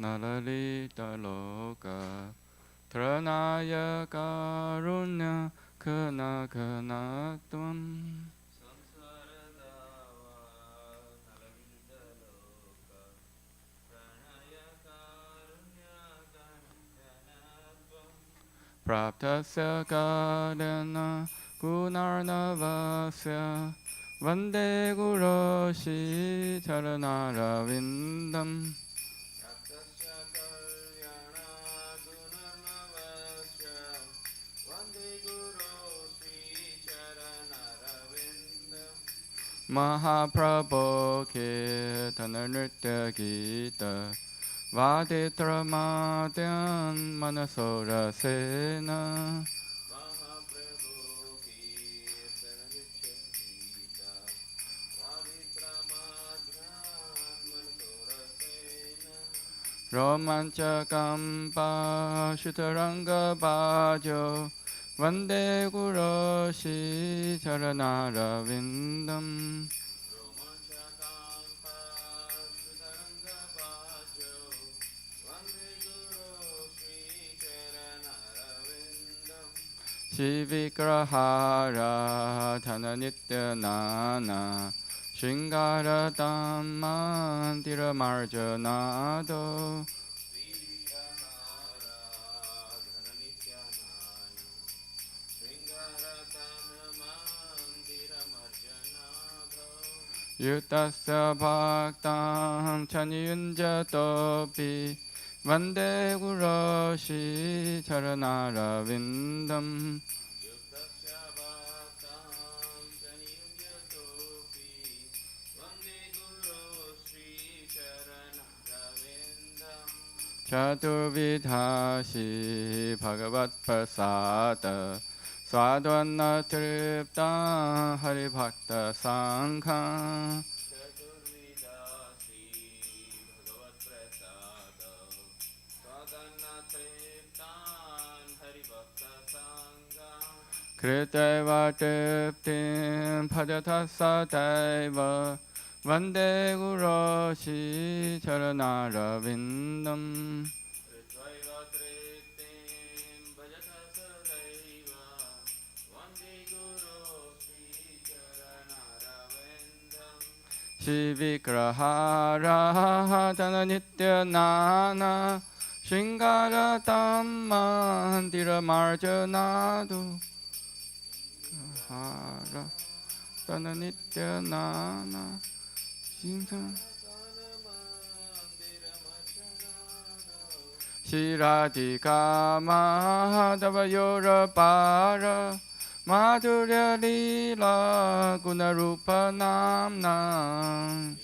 nalalita loka Tranaya karunya kana kana tvam Praptasya kadana gunarnavasya Vande guroshi charanarvindam Mahaprabhu Kirtana Nritya Gita Vaditra Madhyan Manasora Sena Romanchakam Pashutaranga Bhajo Vande Guroshi Charanarvindam Shivikrahara Thana Nitya Nana Shingara Dhammantira Marjanado Yutasya Bhaktam Chaniyunjatopi Vande Guroshi Charanarvindam Chaturvidhashi Bhagavat Prasada Swadwana Tripta Haribhakta Sangha Kriteva Triptim Bhajata Sataiva Vande Guroshi Charanarvindam Shivikrahara Dhana Nitya Nana Shingara Dhammantira Marjanado Hara Dhana Nitya Nana Shiradhika Mahadava Yorapara Madhurya Lila Gunarupa Namna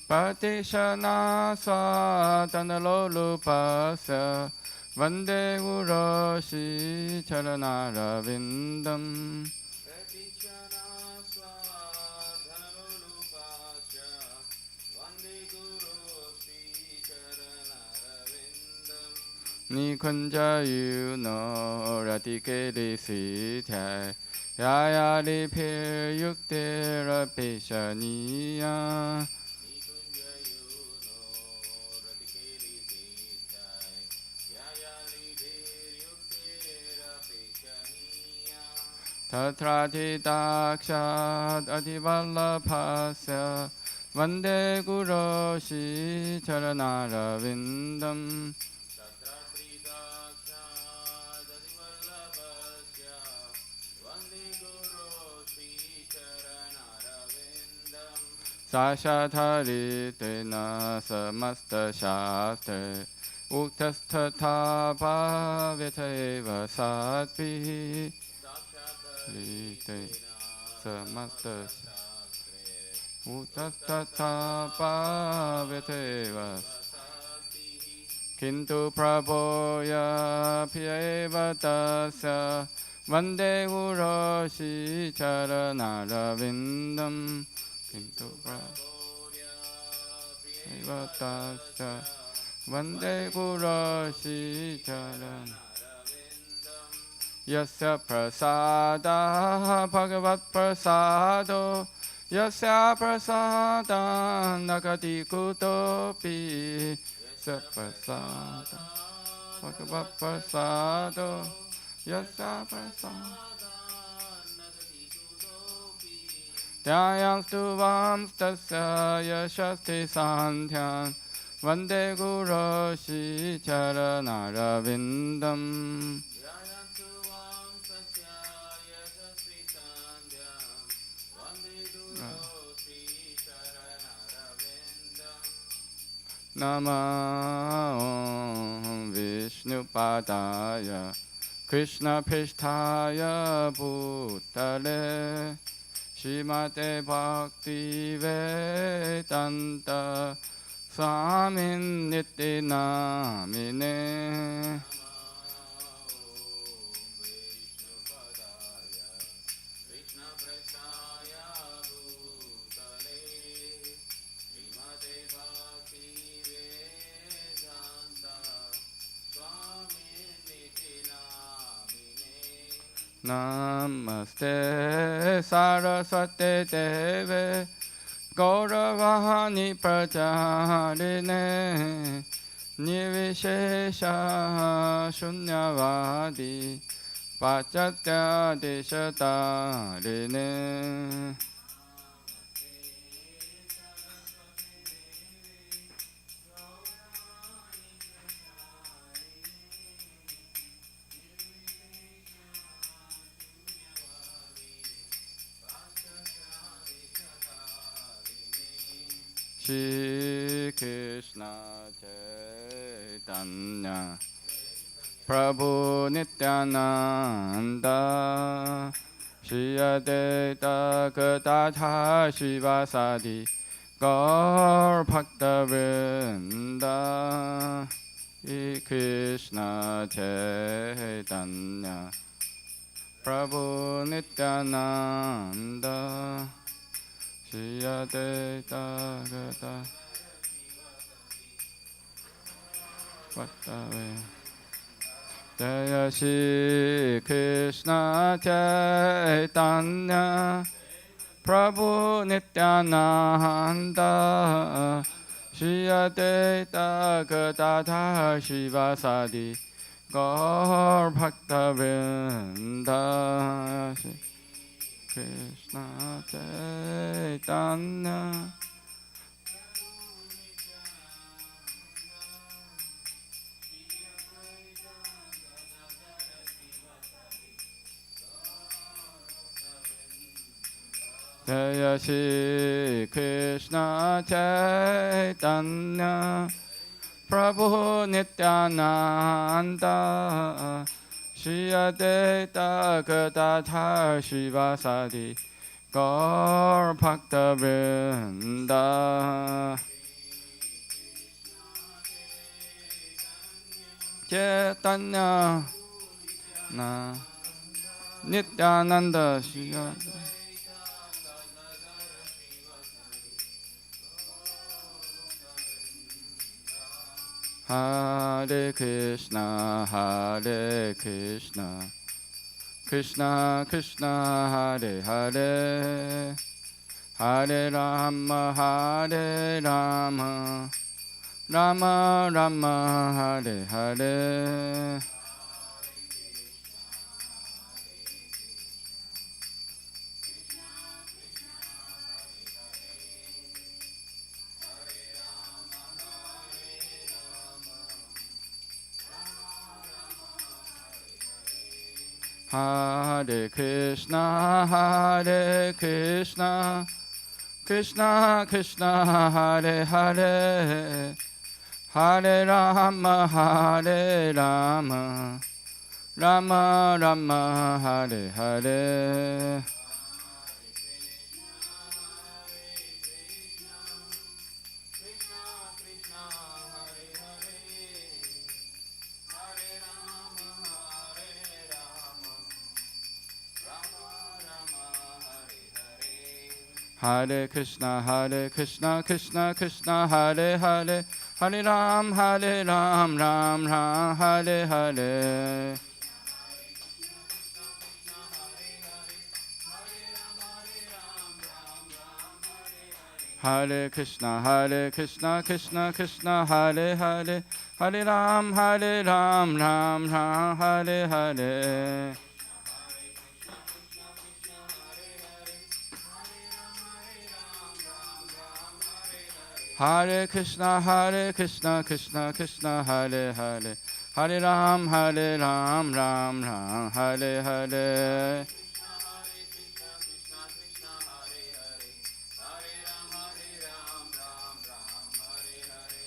Patishana Svatana Lolupasya Vande Guroshi Charanarvindam Nikunja yuno ratikeli sithai Yayali pir yuktera peshaniya Tatrati dakshat adivallabhasya Vande Guroshi Charanarvindam Sashatharitena samasta shastre Uktasthatha bhaviteva satpi Samasta Uttasthatha bhaviteva Kintu prabhoya piyeva tasya Vande Guroshi Charanarvindam Kintu prabhoya piyeva tasya Vande Guroshi Charanarvindam Yasya prasada bhagavat prasado Yasya prasada nagati kutopi Yasya prasada bhagavat prasado Yasya prasada Dhyayanstu vamstasya yashasti sandhyan Vande Guru Shri Charanarvindam Namo Vishnu Padaya Krishna Pristhaya Bhutale Srimate Bhakti Vedanta Swamin Niti Namine Namaste Saraswate Deve Gauravahani Prajarine Nivishesha Shunyavadi Pachatya Deshatarine Shri Krishna Chaitanya Prabhu Nityananda Shri Advaita Gadadhar Shivasadi Gaur Bhakta Vrinda Shri Krishna Chaitanya Prabhu Nityananda Shri Advaita Gadadhar Bhakta Vrinda Jaya Shri Krishna Chaitanya Prabhu Nityananda Shri Advaita Gadadhar Shivasadi Gaur Bhakta Vrinda Shri Krishna Chaitanya Jaya Shri Krishna Chaitanya Prabhu Nityananda Shri Advaita Gadadhar Shivasadi Gaur Bhakta Vrinda Chaitanya Na Nityananda Shri Advaita Hare Krishna, Hare Krishna, Krishna Krishna, Hare Hare, Hare Rama, Hare Rama, Rama Rama, Hare Hare. Hare Krishna, Hare Krishna, Krishna Krishna, Hare Hare, Hare Rama, Hare Rama, Rama Rama, Hare Hare. Hare Krishna, Krishna Krishna, Hare Hare, Hare Ram, Ram Ram, Hare Hare. Hare Krishna, Krishna Krishna, Hare Hare, Hare Ram, Ram Ram, Hare Hare. Hare Krishna, Krishna Krishna, Hare Hare, Hare Ram, Ram Ram, Hare Hare.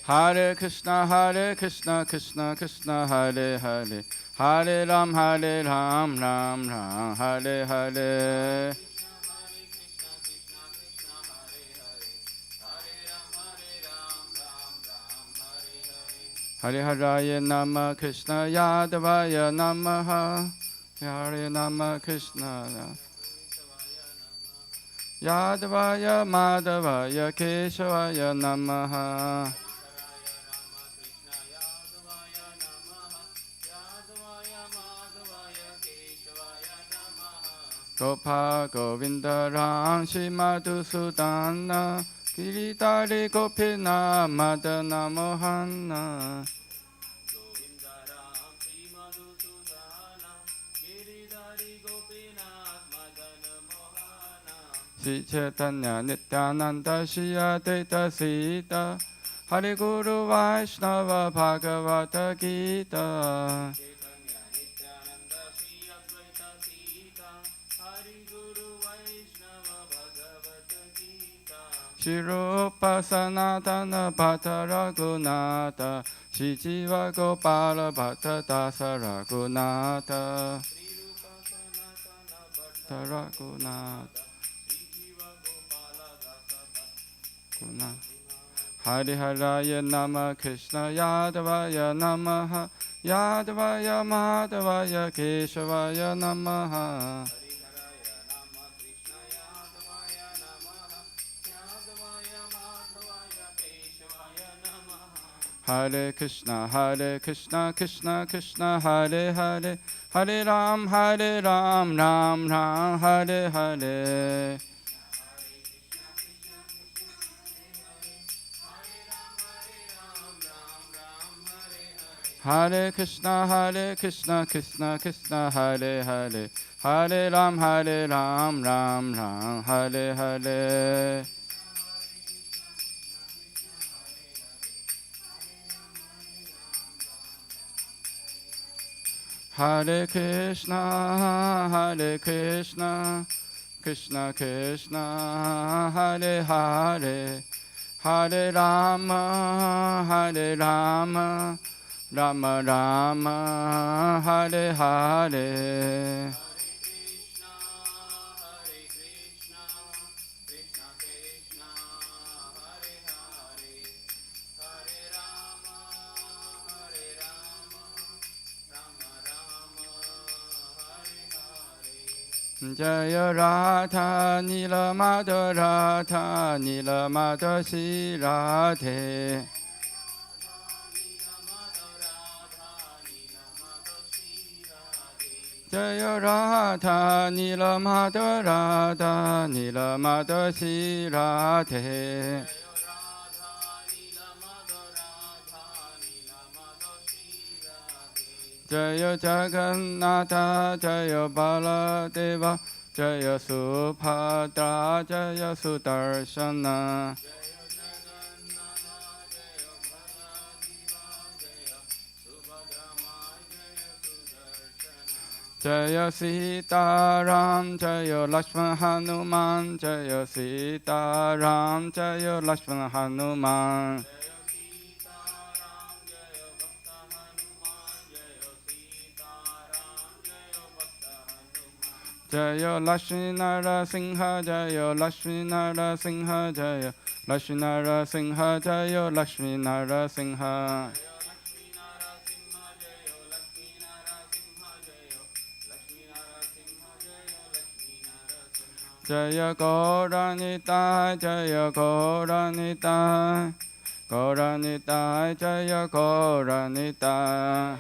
Hare Krishna, Krishna Krishna, Hare Hare, Hare Ram, Ram Ram, Hare Hare. Hare Haraya Nama Krishna Yadavaya Namaha. Hare Nama Krishna Yadavaya Madhavaya Keshavaya Namaha. Gopa Govinda Ram Shri Madhusudana Giridhari Gopina Madana Mohana. Sri Chaitanya Nityananda Shri Advaita Sita Hari Guru Vaishnava Bhagavata Gita. Shri Rupa Sanatana Bhatta Raghunatha Shri Jiva Gopala Bhatta Dasa Raghunatha. Raghunatha Hare Haraya Nama Krishna Yadavaya Namaha Yadavaya Madhavaya Keshavaya Namaha. Hare Krishna, Krishna Krishna, Hare Hare, Hare Ram, Ram Ram, Hare Hare. Hare Krishna, Krishna Krishna, Hare Hare, Hare Ram, Ram Ram, Hare Hare. Hare Krishna, Krishna Krishna, Hare Hare, Hare Rama, Rama Rama, Hare Hare. Jaya Radha Nila Madhava Radha Nila Madhava Shri Radhe. Jaya Radha Nila Madhava Radha Nila Madhava Shri Radhe. Jaya Jagannatha Jaya Baladeva Jaya Subhadra Jaya Sudarshana. Jaya Sitaram Jaya Lakshmana Hanuman Jaya Sitaram Jaya Lakshmana Hanuman. Jaya Lakshmi Narasingha Jaya Lakshmi Narasingha Jaya Lakshmi Narasingha Jaya Lakshmi Narasingha. Jaya Gauranitai Jaya Gauranitai Gauranitai Jaya Gauranitai.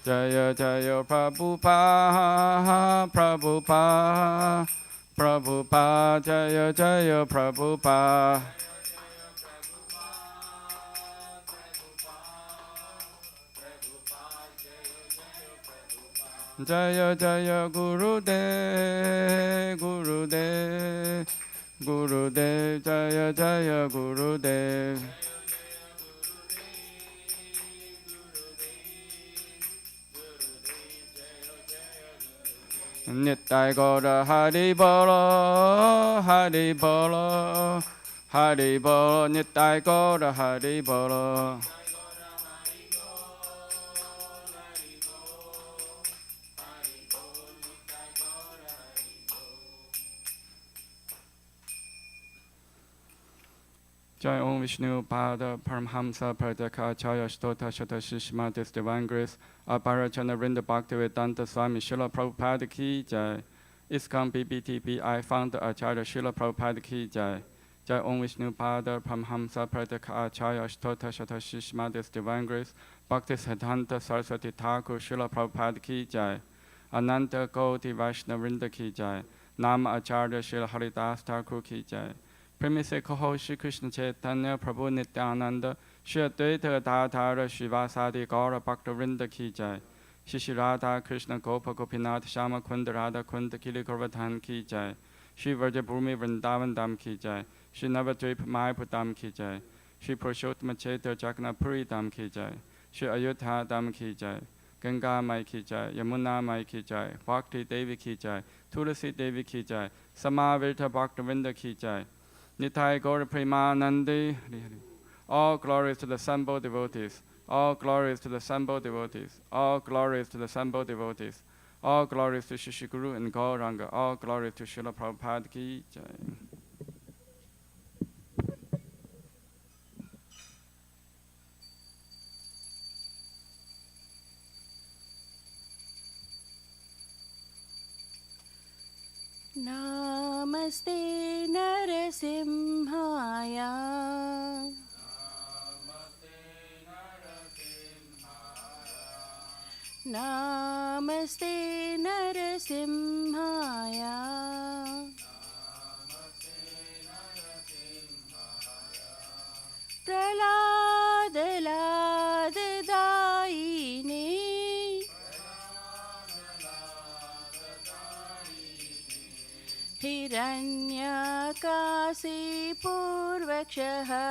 Jaya Jaya Prabhupada, Prabhupada, Prabhupada, Jaya Jaya Prabhupada. Jaya Jaya Gurudev, Gurudev, Gurudev, Jaya Jaya Gurudev. Nittai Gaura Hari Bolo, Hari Bolo, Hari Bolo, Nittai Gaura Hari Bolo. Jai Om Vishnu Pada Paramhamsa Pradaka Acharya Stota Shata Shishmatis Divine Grace Aparachana Vrinda Bhaktivedanta Swami Srila Prabhupada Ki Jai. ISKCON BBTPI Founder Acharya Srila Prabhupada Ki Jai. Jai Om Vishnu Pada Paramhamsa Pradaka Acharya Stota Shata Shishmatis Divine Grace Bhakti Siddhanta Saraswati Thakur Srila Prabhupada Ki Jai. Ananta Koti Vaishnava Vrinda Ki Jai. Nama Acharya Srila Haridas Thakur Ki Jai. Premise Kaho Shri Krishna Chaitanya Prabhu Nityananda Shri Advaita Gadadhara Shivasadi Gaura Bhakta Vrinda Ki Jai. Shri Radha Krishna Gopa Gopinath Shama Kunda Radha Kunda Kili Govardhan Ki Jai. Shri Vrajabhumi Vrindavan Dham Ki Jai. Shri Navadvip Mayapur Dham Ki Jai. Shri Purushottam Chaitra Jagannath Puri Dham Ki Jai. Shri Ayodhya Dham Ki Jai. Ganga Mai Ki Jai. Yamuna Mai Ki Jai. Bhakti Devi Ki Jai. Tulasi Devi Ki Jai. Samavirta Bhakta Vrinda Ki Jai. Nitai Gaura Premanandi. All glories to the assembled devotees. All glories to the assembled devotees. All glories to the assembled devotees. All glories to Shri Guru and Gauranga. All glories to Srila Prabhupada Ki Jai. Namaste Narasimhaya. Namaste Narasimhaya. Pralada Lada Daini. Hiranyakasi Purvakshaha.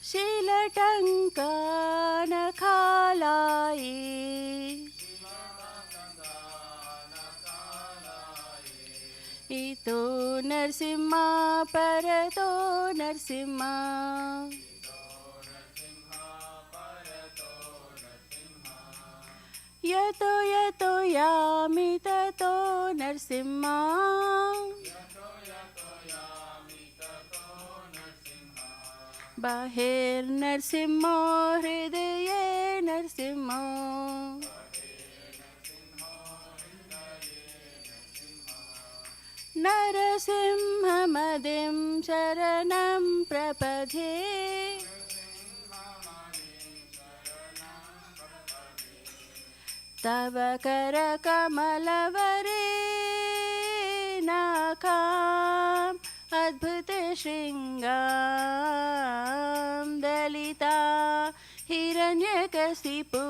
Shilatanka Nakhalai. Ito Narsimha Parato Narsimha. Yato yato yami tato Narsimha. Bahir Narsimha Hridaye Narsimha. Narasimha Madim Sharanam Prapadhe. Tava Kara Kamalavare Nakam Adbhuta Shringam Dalita Hiranyakasipu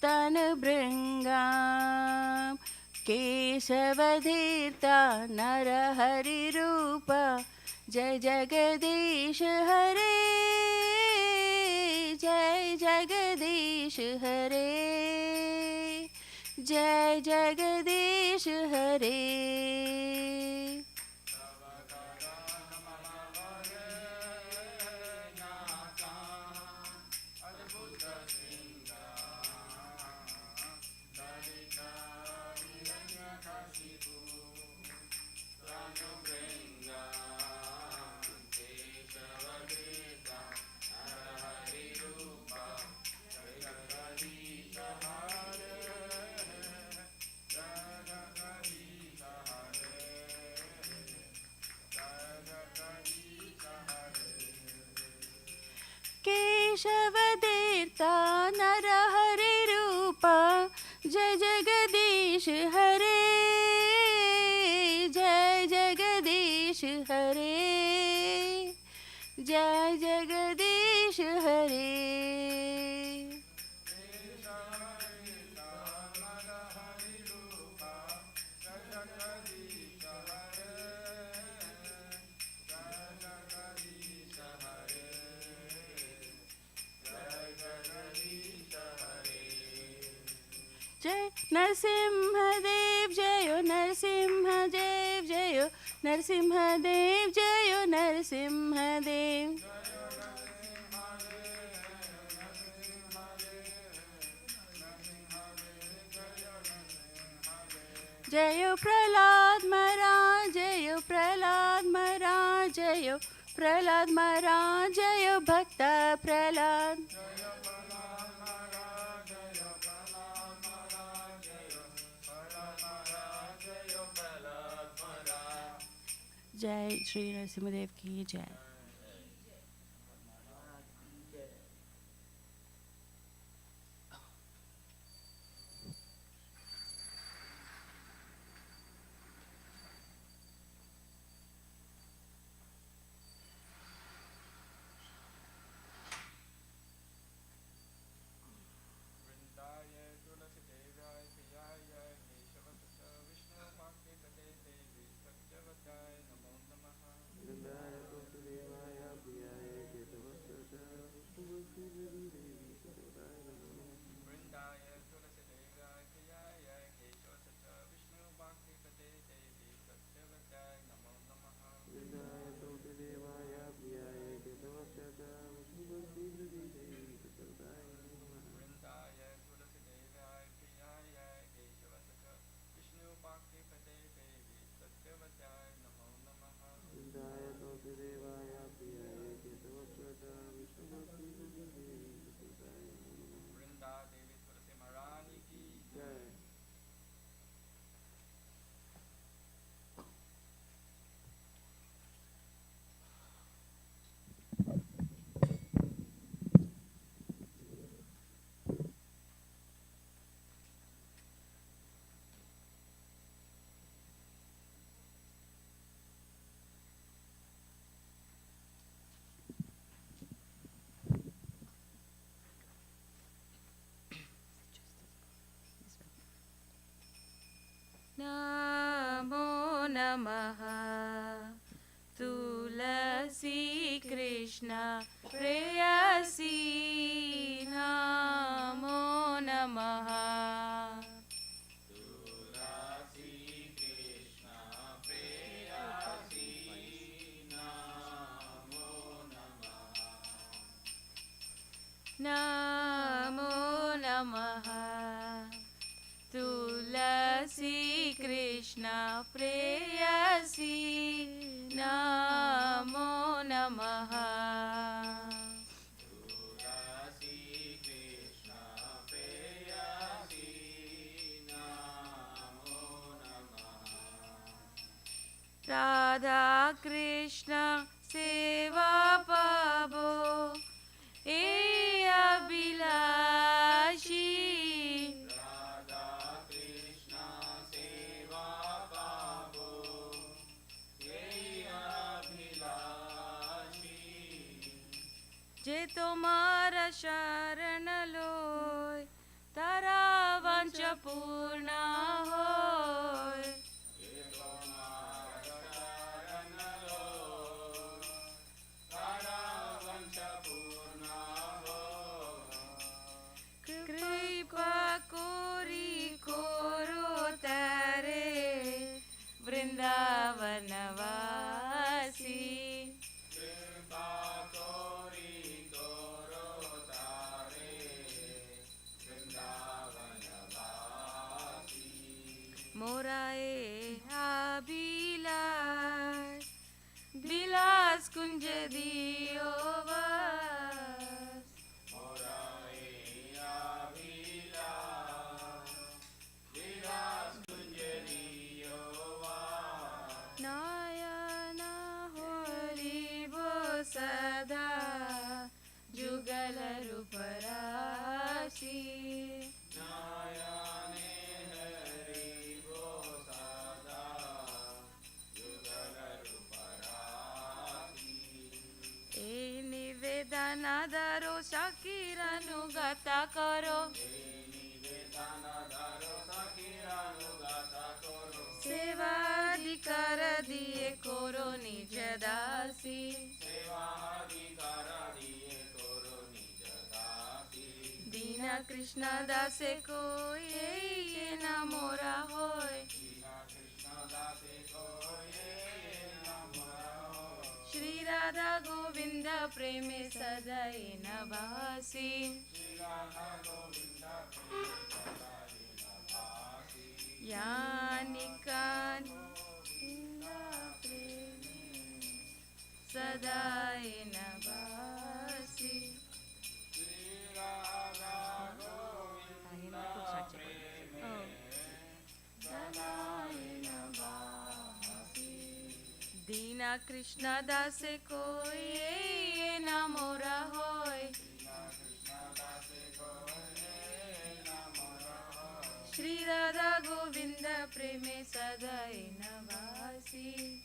Tanubringam Keshavadhirta Narahari Rupa Jai Jagadish Hare. Jai Jagadish Hare. Jai Jagadish Hare. केशवदेता Narhari रूपा जय जगदीश हरे जय जगदीश हरे जय जगदीश हरे जय नरसिंहदेव जयो नरसिंहदेव जयो नरसिंहदेव जयो नरसिंहदेव जयो प्रहलाद महाराज जयो प्रहलाद महाराज जयो प्रहलाद महाराज जयो भक्त प्रहलाद जय श्री नरसिंहदेव की जय नमो नमः तुलसी कृष्ण प्रेयसी नमो नमः नमो नमः तुलसी कृष्ण प्रेयसी नमो नमः राधा कृष्ण सेवा पाबो ए अभिलाषी जे तुम्हारा शरण लोय तारा वंश पूर्ण होय कृपा कोरी कोरो तारे वृंदावन वासी ધારો શાકીરાનું ગાતા કરો સેવાધિકાર દિએ કોરો નિજ દાસી દીના કૃષ્ણ દાસે કોઈ એના મોરા હોય શ્રી રાધા ગોવિંદ પ્રેમે સદાય નભાસી યાનિકાન સદાય નભાસી દીના કૃષ્ણ દાસે કોઈ એના મોરા હોય શ્રી રાધા ગોવિંદ પ્રેમે સદાય નવાસી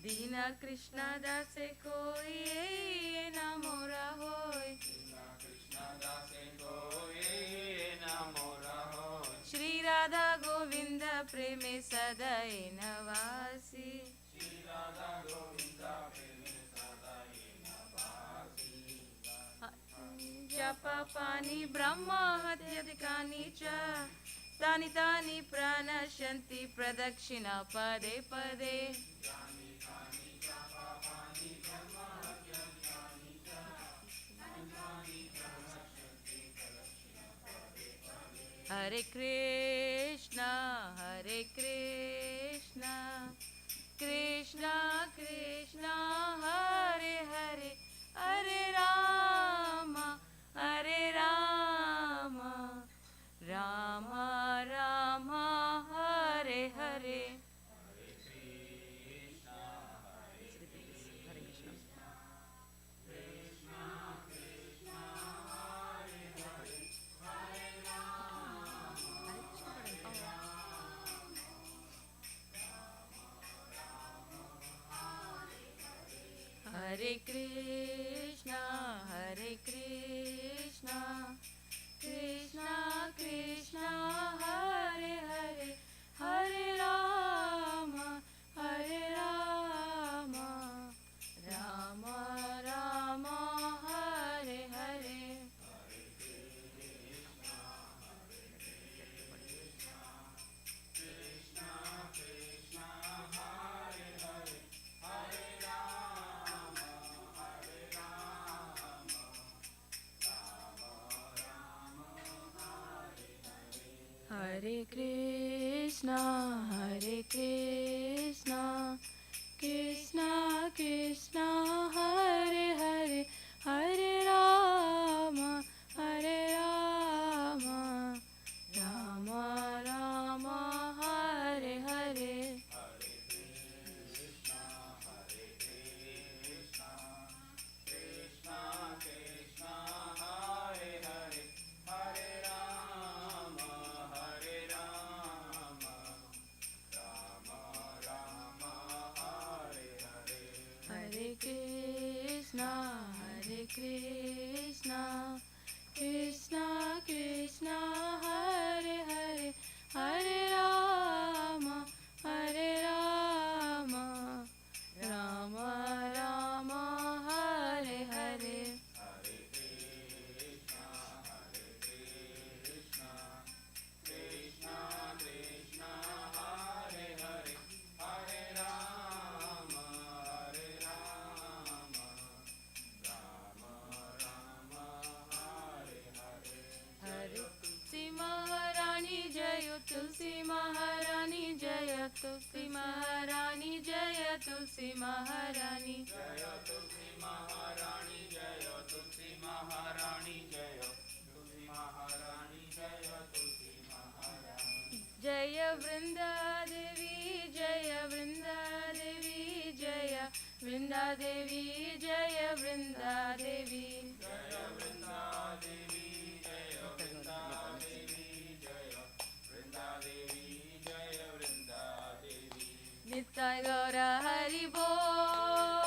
દીના કૃષ્ણ દાસે કોઈ એના મોરા હોય શ્રી રાધા ગોવિંદ પ્રેમે સદાય નવાસી પાપાની બ્રહ્મ હત્યધિકાની ચ તાની તાની પ્રાણશંતિ પ્રદક્ષિણા પદે પદે હરે કૃષ્ણ કૃષ્ણ કૃષ્ણ હરે હરે હરે રામ રામ રામ હરે હરે હરે કૃષ્ણ કૃષ્ણ કૃષ્ણ હરે હરે હરે રામ રામ રામ હરે હરે હરે કૃષ્ણ કૃષ્ણ કૃષ્ણ હરે હરે હરે રામ રામ રામ હરે હરે Krishna Krishna Krishna Hare Hare Hare Rama Rama Rama Hare Hare Tulsi Maharani Jaya Tulsi Maharani Jaya Tulsi Maharani Jaya Tulsi Maharani Jaya Tulsi Maharani Jaya Tulsi Maharani Jaya Tulsi Maharani Jaya Vrinda Devi Jaya Vrinda Devi Jaya Vrinda Devi Jaya Vrinda Devi Jaya Vrinda Devi Jaya Vrinda Devi Nitya Gaura Hari Bol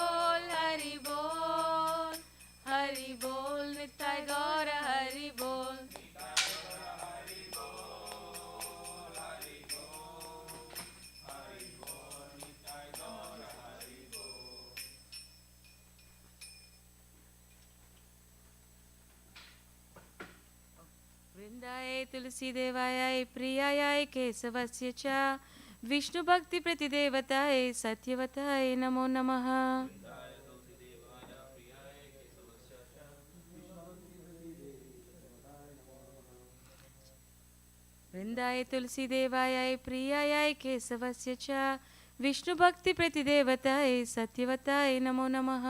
तुलसीदेवाय प्रियाय केशवस्य च विष्णुभक्तिप्रतिदेवताय सत्यवताय नमो नमः। वृन्दाय तुलसीदेवाय प्रियाय केशवस्य च विष्णुभक्तिप्रतिदेवताय सत्यवताय नमो नमः।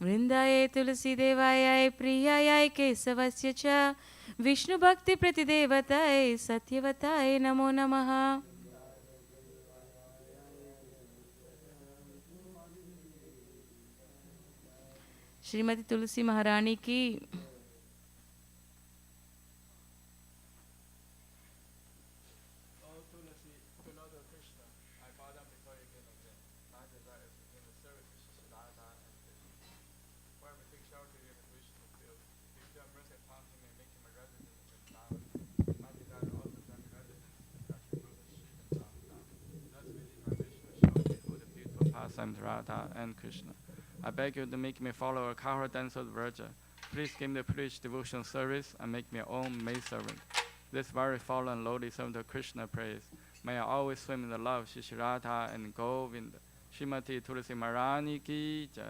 वृन्दाय तुलसीदेवाय प्रियाय केशवस्य च विष्णुभक्तिप्रतिदेवताय सत्यवताय नमो नमः। श्रीमती तुलसी महारानी की। Pastimes Radha and Krishna. I beg you to make me follow a cowherd dancer Virgin. Please give me the privilege devotion service and make me your own maidservant. This very fallen lowly servant of Krishna prays. May I always swim in the love Shri Radha and Govinda. Srimati Tulsi Maharani ki jai.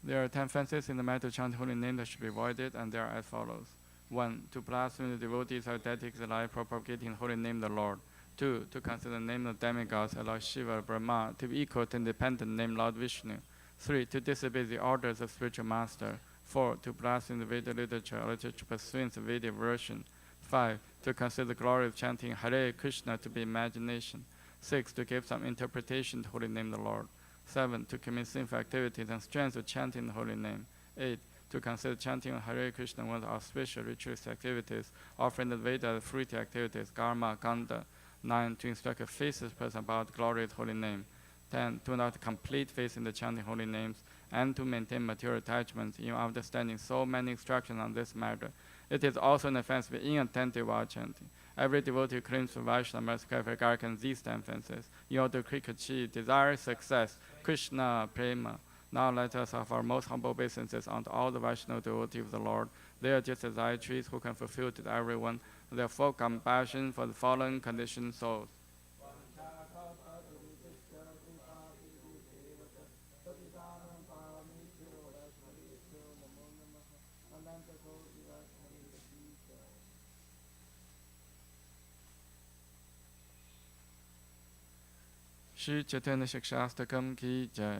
There are 10 fences in the matter of chanting holy name that should be avoided, and they are as follows. 1. To blaspheme the devotees who dedicate their life propagating the holy name of the Lord. 2. To consider the name of demigods like Shiva, Brahma to be equal to independent name Lord Vishnu. 3. To disobey the orders of spiritual master. 4. To blaspheme the Veda literature or literature pursuing the Vedic version. 5. To consider the glory of chanting Hare Krishna to be imagination. 6. To give some interpretation to the holy name of the Lord. 7. To commit sinful activities and strength of chanting the holy name. 8. To consider chanting of Hare Krishna one of the auspicious ritualist activities, offering the Veda fruity activities, karma, ganda. 9. To instruct a faithless person about the glory of the holy name. 10. To not complete faith in the chanting holy names, and to maintain material attachment in understanding so many instructions on this matter. It is also an offense to be inattentive while chanting. Every devotee who claims to Vaishnava must carefully regard these 10 offenses in order to achieve desired success. Krishna Prema. Now let us offer our most humble obeisances unto all the Vaishnava devotees of the Lord. They are just as I trees who can fulfill to everyone their full compassion for the fallen conditioned souls. Shri Chaitanya Shikshastakam ki jai.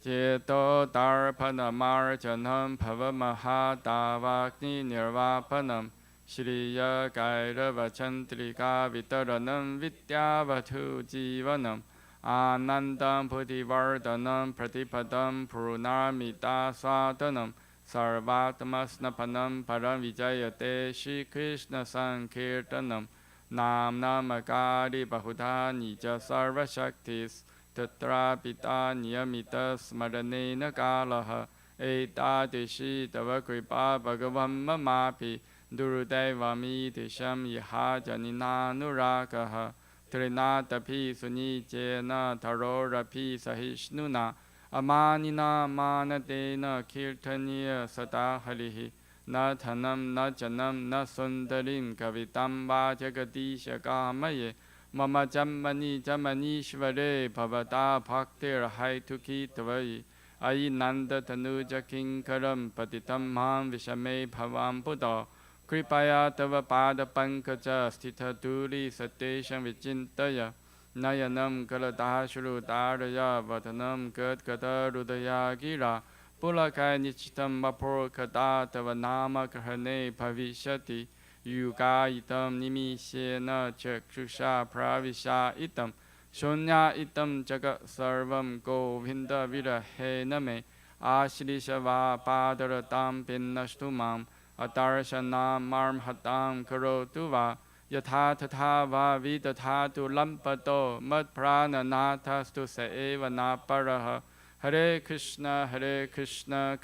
Jeto darpanamarjanam bhavamahadavagni nirvapanam Shriya Gairavachantrika Vitaranam Vidyavatu Jivanam Anandam Pudivardhanam Pratipadam Purnamita Swadanam Sarvatmasnapanam Param Vijayate Shri Krishna Sankirtanam Nam Namakari Bahuda Nija Sarva Shaktis Tatra Pita Niyamita Smaranena Kalaha Etadishi Tava Kripa Bhagavam Mamapi Durudevami Tisham Yaha Janina Nurakaha Trinatapi Sunijena Tarorapi Sahishnuna Amanina Manadena Kirtaniya Sata Harihi Na Thanam Na Janam Na Sundarim Kavitam Vajagadisha Kamaye Mama Jammani Jammanishvare Bhavata Bhaktir Haituki Tavai Ayi Nanda Tanuja Kinkaram Patitam Mam Vishame Bhavam Buddha Kripaya Tava Pada Pankaja Stitha Duri Satesham Vichintaya Nayanam Kaladashru Daraya Vatanam Gadgata Rudaya Gira Pulakai Nichitam Vapur Kada Tava Nama Kahane Bhavishati Yuga itam nimishena chakshusha pravisha itam Shunya itam jagat sarvam govinda virahe name Ashrishava padaratam pinnashtumam Adarshana marmhatam karotuva Yatha tatha va vidathatu lampato Mad prana nathastu saeva na paraha Hare Krishna, Krishna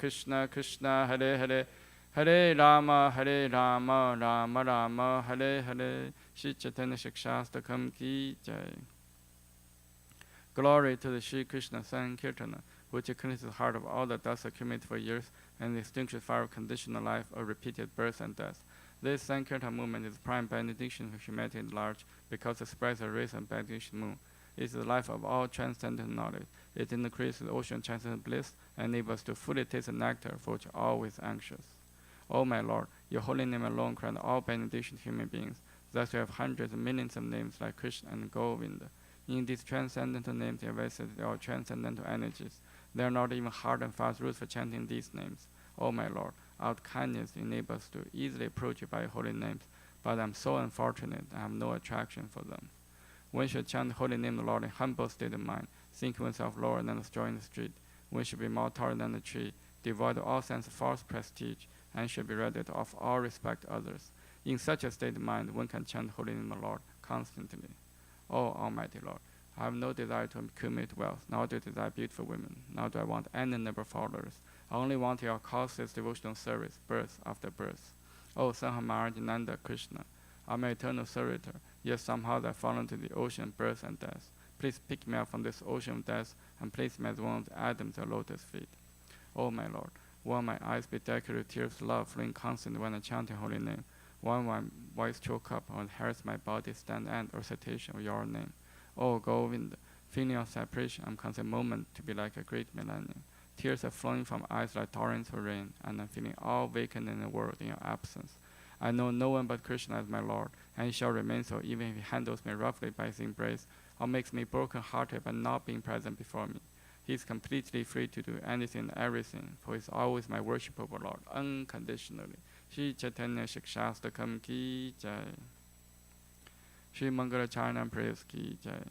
Krishna, Hare Hare Hare Rama, Rama Rama, Hare Hare. Shri Chaitanya Shikshastakam ki jai. Glory to the Sri Krishna Sankirtana, which cleanses the heart of all the dust accumulated for years and extinguishes fire of conditional life of repeated birth and death. This Sankirtan movement is prime benediction for humanity at large because it spreads the rays of benediction moon. It is the life of all transcendent knowledge. It increases the ocean of transcendent bliss and enables us to fully taste the nectar for which always anxious. O my Lord, your holy name alone grants all benediction to human beings. Thus you have hundreds of millions of names like Krishna and Govinda. In these transcendental names invested all transcendental energies. There are not even hard and fast rules for chanting these names. O my Lord, out kindness enables us to easily approach you by your holy names, but I am so unfortunate I have no attraction for them. One should chant the holy name of the Lord in humble state of mind, thinking oneself lower than the straw in the street. One should be more taller than the tree, devoid of all sense of false prestige, and should be ready to offer all respect to others. In such a state of mind, one can chant the holy name of the Lord constantly. O Almighty Lord, I have no desire to accumulate wealth, nor do I desire beautiful women, nor do I want any number of followers. I only want your causeless devotional service, birth after birth. O Son of Maharajinanda Krishna, I'm an eternal servitor, yet somehow I fall into the ocean of birth and death. Please pick me up from this ocean of death and place me as one of the atoms at lotus feet. O my Lord, while my eyes be decorated with tears of love flowing constantly when I chant your holy name, while my voice choke up or hairs my body stand and recitation of your name. O Govinda, feeling of separation, I'm considered a moment to be like a great millennium. Tears are flowing from eyes like torrents of rain, and I'm feeling all vacant in the world in your absence. I know no one but Krishna as my Lord, and he shall remain so even if he handles me roughly by his embrace, or makes me broken-hearted by not being present before me. He is completely free to do anything and everything, for he is always my worshipable Lord, unconditionally. Shri Chaitanya Shikshastakam ki jai. Shri Mangala Charnam Praise ki jai.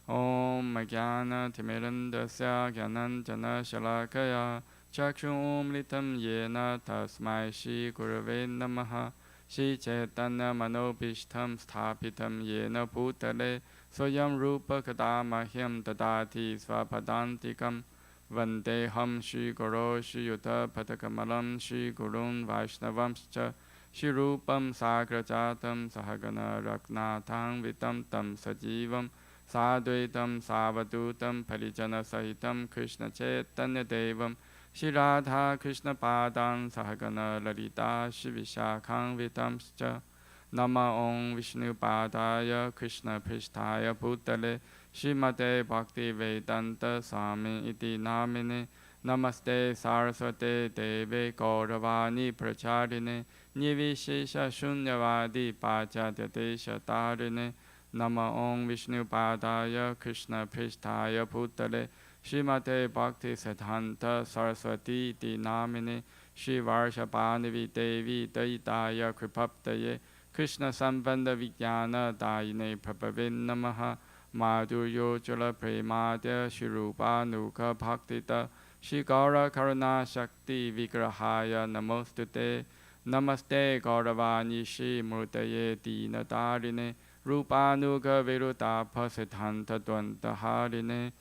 Om Magyana Timirandasya Gyananjana Shalakaya Chakshum Litam Yena Tasmai Shri Gurave Namaha. Shri Chaitanya Manobishtam Sthapitam Yena Bhutale Swayam Rupa Kadamahyam Dadati Svapadantikam Vandeham Shri Guru Shri Yuta Patakamalam Shri Gurun Vaishnavamscha Shri Rupam Sagrajatam Sahagana Raknathang Vitam Tam Sajivam Sadvaitam Savadutam Parijana Sahitam Krishna Chaitanya Devam Shri Radha Krishna Padam Sahagana Lalita Shri Vishakham Vitamscha Nama Om Vishnu Padaya Krishna Prishtaya Bhutale Srimate Bhakti Vedanta Swami Iti Namine Namaste Saraswate Deve Gauravani Pracharine Nivishesha Shunyavadi Pachadyate Shatarine Nama Om Vishnu Padaya Krishna Prishtaya Bhutale Srimate Bhakti Siddhanta Saraswati Iti Namine Shri Varshabhanavi Devi Daitaya Kripaptaye Krishna Sambandha Vijnana Dayine Prabhavin Namaha Madhuryo Jala Premadya Shri Rupa Nuka Bhaktita Shri Gaura Karuna Shakti Vigrahaya Namostute Namaste Gauravani Shri Murtaye Dina Darine Rupa Nuka Viruta Pasiddhanta Dvanta Harine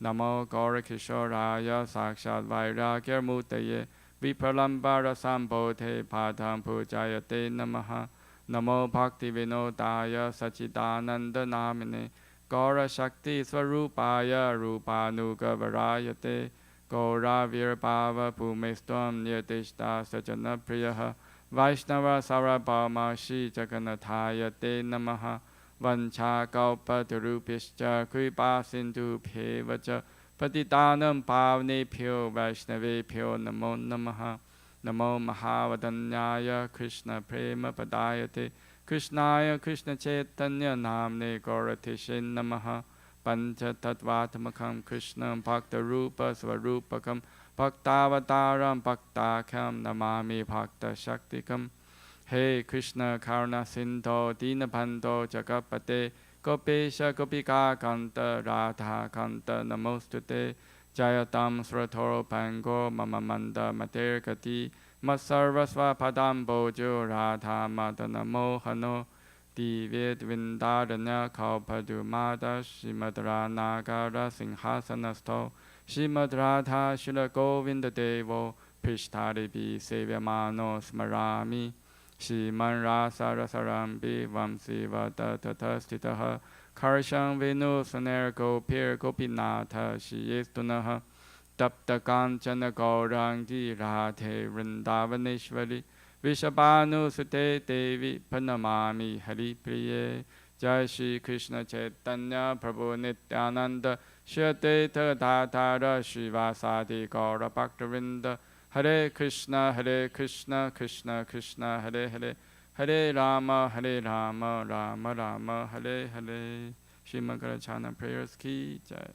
Namo Gaura Kishoraya Sakshat Vairagya Murtaye Vipralambara Sambodhe Padam Pujayate Namaha Namo Bhakti Vinodaya Sachidananda Namine Gaura Shakti Svarupaya Rupanuga Varayate Gaura Virbhava Bhumistvam Nirtishta Sajana Priyaha Vaishnava Sarabhama Shri Jagannathaya Te Namaha Vancha Kalpatarubhischa Kripa Sindhu Bhevacha Patitanam Pavnebhyo Vaishnavebhyo Namo Namaha Namo Mahavadanyaya Krishna Prema Padayate Krishnaya Krishna Chaitanya Namne Gauratishin Namaha Pancha Tattvatmakam Krishna Bhakta Rupa Svarupakam Bhaktavataram Bhaktakam Namami Bhakta Shaktikam Hey Krishna Karuna Sindho Dinabandho Jagapate Gopesha Gopika Kanta Radha Kanta Namostute Jayatam Sratoro Pango Mamamanda Materkati Masarvasva Padam Bojo Radha Madana Mohano Divya Vindaranya Kalpadumada Shimadra Nagara Singhasanasto Shimad Radha Shila Govinda Devo Prishtaribi Sevyamano Smarami Shiman Rasa Rasarambi Vamsi Vata Tatastitaha Karshang Venu Suner Gopir Gopinatha Shiyestunaha Tapta Kanchana Gaurangi Radhe Vrindavaneshwari Vishabhanu Sute Devi Panamami Hari Priye Jai Shri Krishna Chaitanya Prabhu Nityananda Shri Advaita Gadadhara Srivasadi Gaura Bhaktavinda Hare Krishna Krishna Krishna Hare Hare Hare Rama Rama Rama Hare Hare. Shri Mangala Chana prayers ki jai.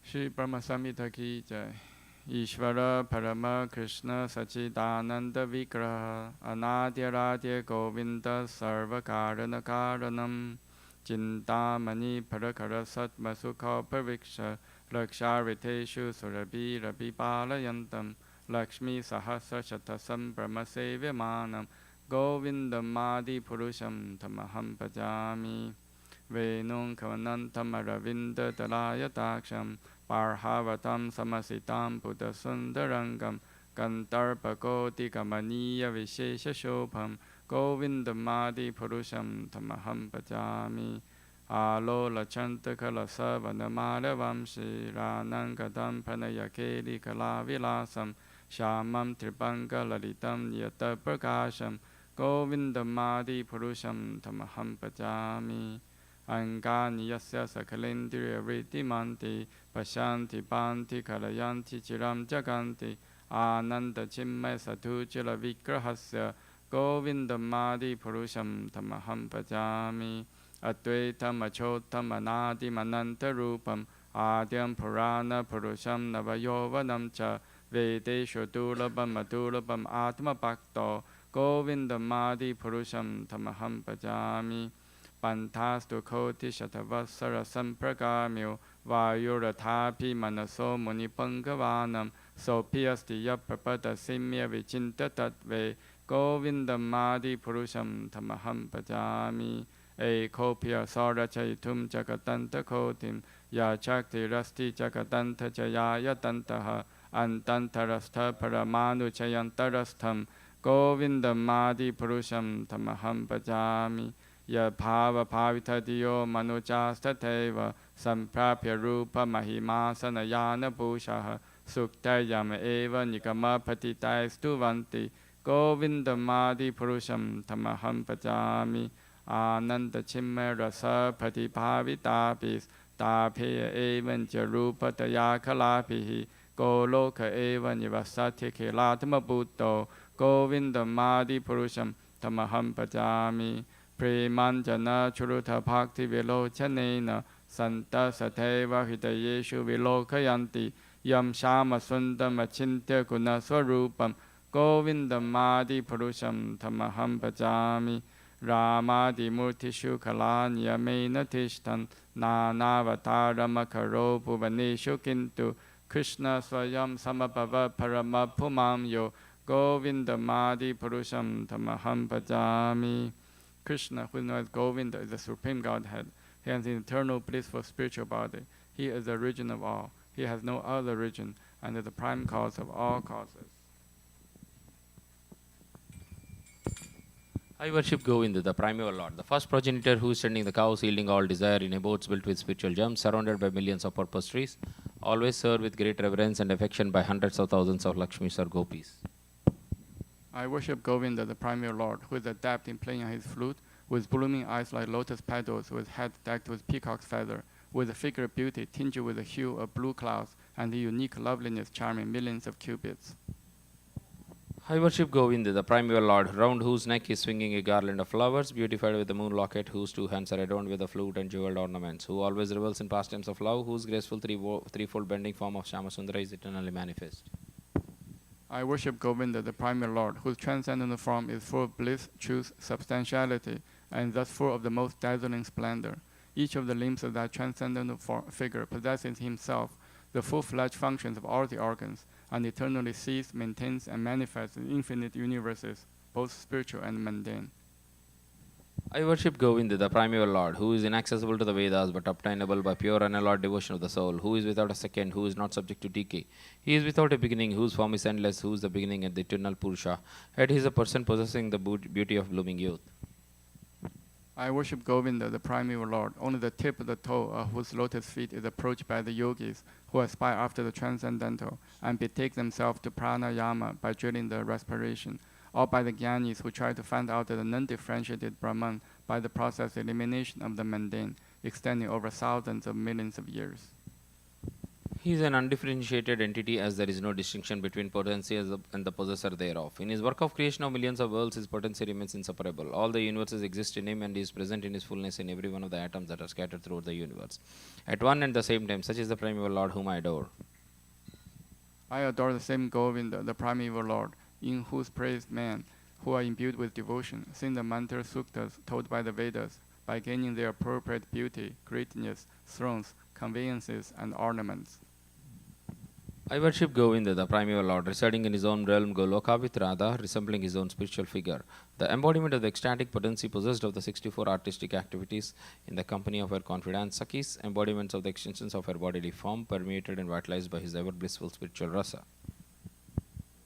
Shri Brahma Samhita ki jai. Ishvara Parama Krishna Sachidananda Vigraha Anadya Radya Govinda Sarva Karana Karanam Chintamani Parakara Satma Sukha Pariksha Lakshariteshu Surabhi Rabi Palayantam Lakshmi Sahasra Shatasam Brahma Sevyamanam Govindam Adi Purusham Tamaham Bhajami Venung Kavanantam Aravinda Dalayataksam Parhavatam Samasitam Buddha Sundarangam Kantarpa Koti Kamaniya Vishesha Shobham Govindam Adi Purusham Tamaham Bhajami Alola Chanta Kalasa Vanamala Shri Ranangadam Pranayakeli Kalavilasam Shamam Tribanga Lalitam Yata Prakasham Govindam Adi Purusham Tamaham Bhajami Angani Yasya Sakalendriya Riddhimanti Pashanti Banti Kalayanti Chiram Jaganti Ananda Chimmay Satujila Vigrahasya Govindam Adi Purusham Tamaham Bhajami Advaitam Achotam Anadi Mananta Rupam Adyam Purana Purusham Navayovanam Cha Vedeshu Durlabam Adurlabam Atma Bhakto Govindam Adi Purusham Tamaham Bhajami Pantastu Koti Shatavasara Sampragamyo Vayuratapi Manaso Munipangavanan Sopiasti Yapapada Simya Vichinta Tatve Govindam Adi Purusham Tamaham Bhajami Ekopya Sarachaitum Jagatanta Kotim Yachakti Rasti Jagatanta Jayaya Tantaha Antantarastha Paramanu Chayantarastham Govindam Adi Purusham Tamaham Bhajami Ya Bhava Bhavita Diyo Manujastateva Samprapya Rupa Mahimasana Yana Bhushaha Suktayam Eva Nikama Patitai Stuvanti Govindam Adi Purusham Tamaham Bhajami Ananda Chimme Rasa Patibhavitapis Tapeya Evan Jarupa Tayakalapihi Goloka Evan Yavasati Kilatama Buddho Govindam Adi Purusham Tamaham Bhajami Premanjana Churuta Bhakti Vilochanena Santa Sateva Hitayeshu Vilokayanti Yam Shama Sundam Achintya Guna Swarupam Govindam Adi Purusham Tamaham Bhajami Ramadi Murtishu Kalanya Mena Tishtan Nanavataram Karo Bhuvaneshu Kintu Krishna Swayam Samabhava Paramapumam Yo Govindam Adi Purusham Tamaham Bhajami. Krishna, who knows Govinda, is the supreme Godhead. He has an eternal blissful spiritual body. He is the origin of all. He has no other origin and is the prime cause of all causes. I worship Govinda, the primeval Lord, the first progenitor who is tending the cows, yielding all desire in abodes built with spiritual gems, surrounded by millions of purpose trees, always served with great reverence and affection by hundreds of thousands of Lakshmis or gopis. I worship Govinda, the primeval Lord, who is adept in playing on his flute, with blooming eyes like lotus petals, with head decked with peacock's feather, with a figure of beauty tinged with the hue of blue clouds, and the unique loveliness charming millions of cupids. I worship Govinda, the primeval Lord, round whose neck is swinging a garland of flowers, beautified with the moon locket, whose two hands are adorned with the flute and jeweled ornaments, who always revels in pastimes of love, whose graceful threefold bending form of Shamasundara is eternally manifest. I worship Govinda, the primeval Lord, whose transcendental form is full of bliss, truth, substantiality, and thus full of the most dazzling splendor. Each of the limbs of that transcendental figure possesses himself the full-fledged functions of all the organs, and eternally sees, maintains, and manifests in infinite universes, both spiritual and mundane. I worship Govinda, the primeval Lord, who is inaccessible to the Vedas but obtainable by pure and unalloyed devotion of the soul, who is without a second, who is not subject to decay. He is without a beginning, whose form is endless, who is the beginning and the eternal Purusha. Yet he is a person possessing the beauty of blooming youth. I worship Govinda, the primeval Lord. Only the tip of the toe of whose lotus feet is approached by the yogis who aspire after the transcendental and betake themselves to pranayama by drilling the respiration, or by the jnanis who try to find out the non-differentiated Brahman by the process of elimination of the mundane, extending over thousands of millions of years. He is an undifferentiated entity as there is no distinction between potency and the possessor thereof. In his work of creation of millions of worlds, his potency remains inseparable. All the universes exist in him and he is present in his fullness in every one of the atoms that are scattered throughout the universe. At one and the same time, such is the primeval Lord whom I adore. I adore the same Govinda, the primeval Lord, in whose praise men, who are imbued with devotion, sing the mantra suktas told by the Vedas, by gaining their appropriate beauty, greatness, thrones, conveyances, and ornaments. I worship Govinda, the primeval Lord, residing in his own realm Goloka with Radha, resembling his own spiritual figure, the embodiment of the ecstatic potency possessed of the 64 artistic activities in the company of her confidant Sakis, embodiments of the extensions of her bodily form, permeated and vitalized by his ever blissful spiritual rasa.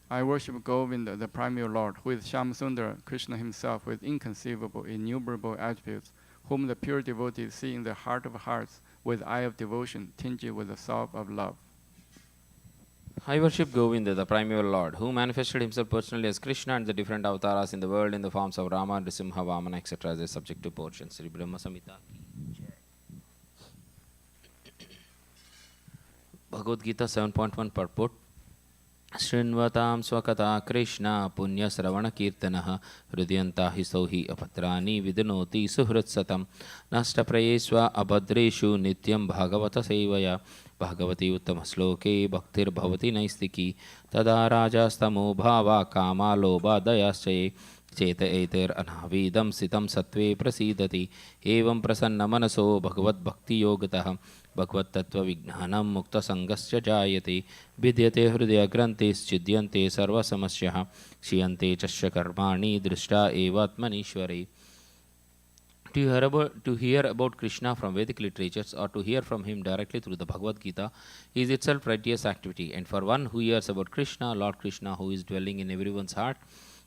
I worship Govinda, the primeval Lord, who is Shyamsundara, Krishna himself, with inconceivable, innumerable attributes, whom the pure devotees see in the heart of hearts, with eye of devotion, tinged with the soul of love. I worship Govinda, the primeval Lord, who manifested himself personally as Krishna and the different avatars in the world in the forms of Rama, Nrisimha, Vamana, etc. as a subject to portions. Sri Brahma Samhita ki jai. Bhagavad Gita 7.1 purport. शृण्वतां स्वकथा Krishna पुण्यश्रवणकीर्तनः हृदयन्ता हि सौहि अपत्राणि विदनोति सुहृत्सतं नष्टप्रयेष्व अभद्रेषु नित्यं भागवतसेवया भगवती उत्तमश्लोके भक्तिर्भवति नैस्तिकी तदा राजास्तमो भावा कामा लोभादयाश्च ये चेत एतैरनाविदं सितं सत्त्वे प्रसीदति एवं प्रसन्नमनसो भगवद्भक्तियोगतः भगवत्तत्त्वविज्ञानं मुक्तसङ्गस्य जायते विद्यते हृदयग्रन्थिश्छिद्यन्ते सर्वसमस्याः क्षीयन्ते च कर्माणि दृष्टा एवात्मनीश्वरे. To hear about Krishna from Vedic literatures or to hear from him directly through the Bhagavad Gita is itself righteous activity, and for one who hears about Krishna, Lord Krishna, who is dwelling in everyone's heart,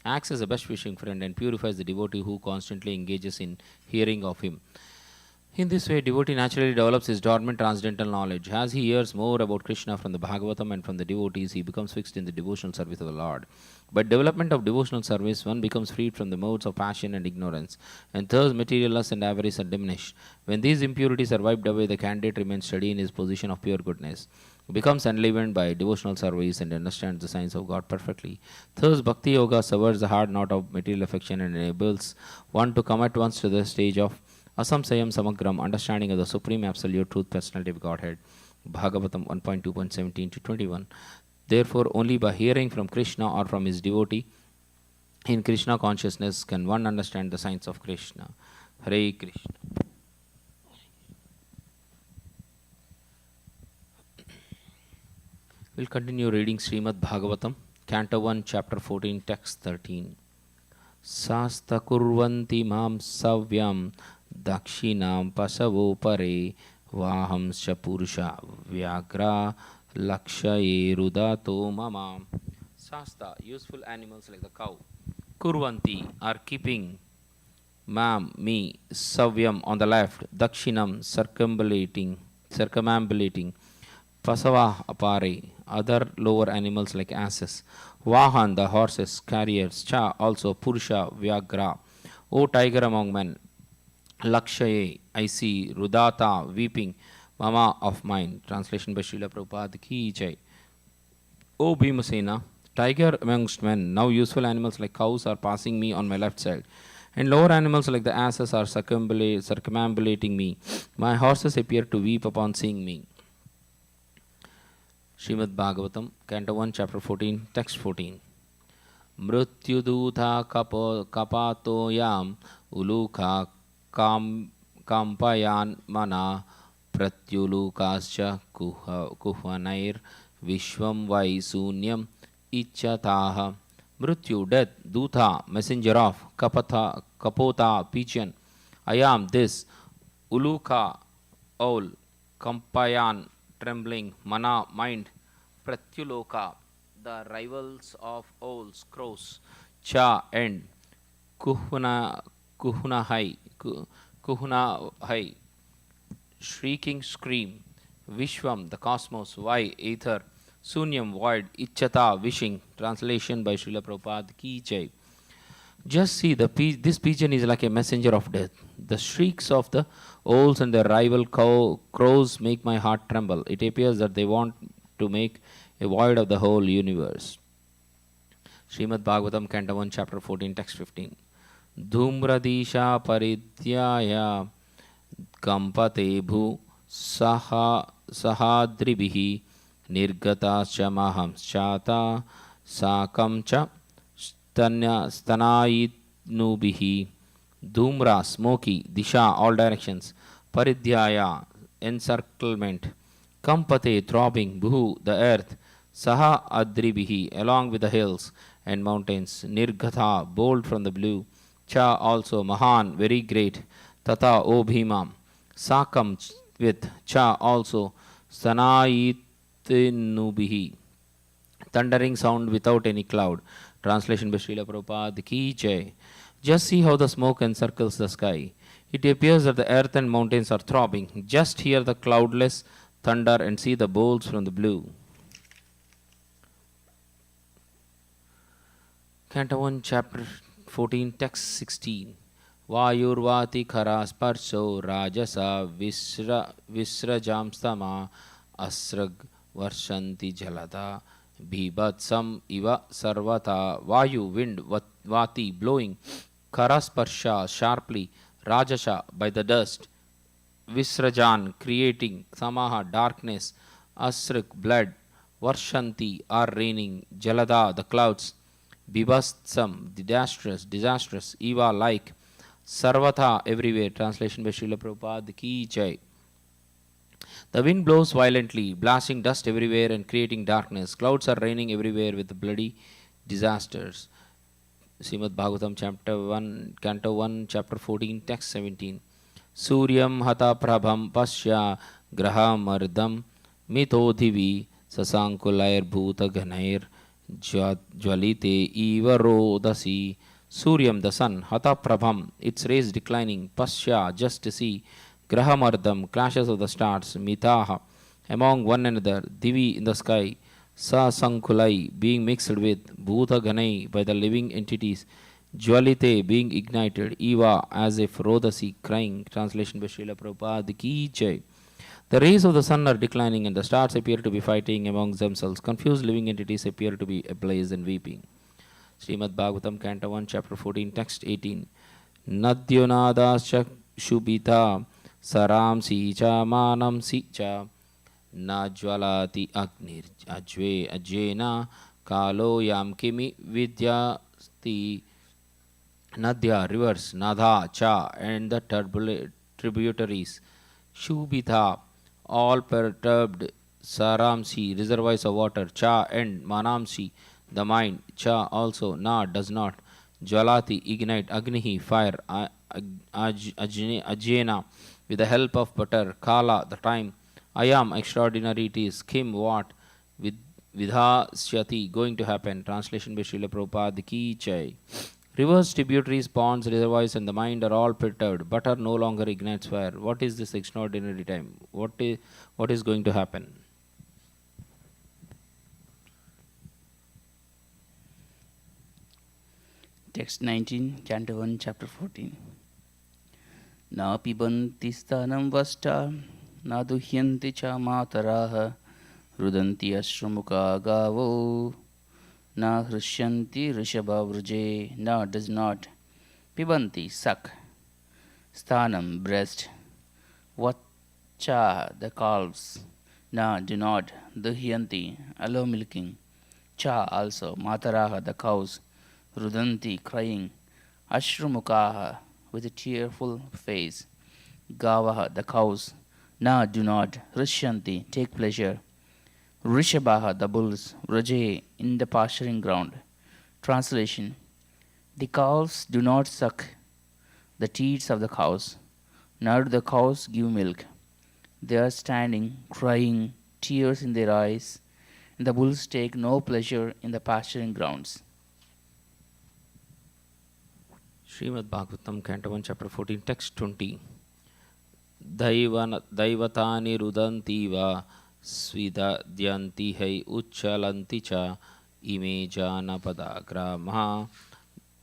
acts as a best wishing friend and purifies the devotee who constantly engages in hearing of him. In this way, devotee naturally develops his dormant transcendental knowledge. As he hears more about Krishna from the Bhagavatam and from the devotees, he becomes fixed in the devotional service of the Lord. By development of devotional service, one becomes freed from the modes of passion and ignorance, and thus material lust and avarice are diminished. When these impurities are wiped away, the candidate remains steady in his position of pure goodness, becomes enlivened by devotional service, and understands the science of God perfectly. Thus, Bhakti Yoga severs the hard knot of material affection and enables one to come at once to the stage of Asamsayam Samagram, understanding of the Supreme Absolute Truth Personality of Godhead. Bhagavatam 1.2.17 to 21. Therefore, only by hearing from Krishna or from his devotee in Krishna consciousness can one understand the science of Krishna. Hare Krishna. We'll continue reading Srimad Bhagavatam, Canto 1, Chapter 14, Text 13. Sasta kurvanti mam savyam dakshinam pasavo pare vahamscha purusha vyagra lakshaye rudato mama. Sasta, useful animals like the cow. Kurvanti are keeping, mam, me, savyam on the left, dakshinam circumambulating, pasava apare, other lower animals like asses. Vahan, the horses, carriers. Cha, also Purusha, Vyagra. O tiger among men. Lakshaye, I see. Rudata, weeping. Mama of mine. Translation by Srila Prabhupada Ki Jai. O Bhimasena, tiger amongst men. Now useful animals like cows are passing me on my left side, and lower animals like the asses are circumambulating me. My horses appear to weep upon seeing me. Srimad Bhagavatam, Canto 1, Chapter 14, Text 14. Mrityudutha kapato yam ulukha kampayan mana pratyulukascha kuhvanair vishvam vai sunyam ichataha. Mrityu, death, dutha, messenger of, kapota, pigeon, ayam, this, ulukha, owl, kampayan, trembling, mana, mind, pratyuloka, the rivals of owls, crows, cha, end, kuhunahai, Kuhuna Hai, shrieking scream, Vishwam, the cosmos, Vai, ether, Sunyam, void, Ichchata, wishing. Translation by Srila Prabhupada Ki Jai. Just see, this pigeon is like a messenger of death. The shrieks of the owls and their rival crows make my heart tremble. It appears that they want to make a void of the whole universe. Srimad Bhagavatam, Canto 1, Chapter 14, Text 15. Dhumradisha paridhyaya kampate bhu sahadribihi nirgatascha mahamschata sakam cha stanayitnubihi. Dhumra, smoky, disha, all directions, paridhyaya, encirclement, kampate, throbbing, bhu, the earth, saha adribihi, along with the hills and mountains, nirgatha, bold from the blue, cha, also, mahan, very great, tata, o bhima, sakam, with, cha, also, stanayitnubihi, thundering sound without any cloud. Translation by Srila Prabhupada Ki Jai. Just see how the smoke encircles the sky. It appears that the earth and mountains are throbbing. Just hear the cloudless thunder and see the bolts from the blue. Canto 1, Chapter 14, Text 16. Vayurvati khara sparsho rajasa visrajamstama asrag varshanti jalada bhibatsam iva sarvata. Vayu, wind, vati, blowing, karasparsha, sharply, rajasha, by the dust, visrajan, creating, samaha, darkness, asrik, blood, varshanti, are raining, jalada, the clouds, bhibatsam, disastrous, eva, like, sarvata, everywhere. Translation by Srila Prabhupada Ki Jai. The wind blows violently, blasting dust everywhere and creating darkness. Clouds are raining everywhere with bloody disasters. Srimad Bhagavatam, Canto 1, Chapter 14, Text 17. Suryam hata prabham pasya grahamardam mitodhivi sasankulair bhuta ganair jvalite eva rodasi. Suryam, the sun, hata prabham, its rays declining, pasya, just to see, grahamardam, clashes of the stars, mitaha, among one another, divi, in the sky, sa sankulai, being mixed with, bhuta ganai, by the living entities, jvalite, being ignited, eva, as if rodasi, crying. Translation by Srila Prabhupada Ki Jai. The rays of the sun are declining and the stars appear to be fighting among themselves. Confused living entities appear to be ablaze and weeping. Srimad Bhagavatam, Canto 1, Chapter 14, Text 18. Nadyonadascha shubhita saramsi cha manamsi cha najvalati agnir ajena kalo yam kimi vidyasti. Nadya, rivers, Nadha, Cha, and the tributaries, Shubhita, all perturbed, Saramsi, reservoirs of water, Cha, and Manamsi, the mind, Cha, also, Na, does not, Jvalati, ignite, Agnihi, fire, Ajena, with the help of butter, Kala, the time, Ayam, extraordinary it is, Kim, what, Vidhasyati, going to happen. Translation by Srila Prabhupada Ki Jai. Rivers, tributaries, ponds, reservoirs, and the mind are all perturbed. Butter no longer ignites fire. What is this extraordinary time? What is going to happen? Text 19, Canto 1, Chapter 14. Na pibanti stanam vasta, na duhyanti cha mataraha, rudanti ashramuka gavo, na hrishyanti rishabhavrje, na does not, pibanti, suck, stanam, breast, vacha, the calves, na, do not, duhyanti, allow milking, cha, also, mataraha, the cows, rudanti, crying, ashramukaha, with a tearful face, gavaha, the cows, na, do not, rishyanti, take pleasure, rishabhaha, the bulls, vraje, in the pasturing ground. Translation: the calves do not suck the teats of the cows, nor do the cows give milk. They are standing, crying, tears in their eyes, and the bulls take no pleasure in the pasturing grounds. Srimad Bhagavatam, Canto 1, Chapter 14, Text 20. Daivatani rudanti va svidadyanti hai ucchalanti cha ime janapada grama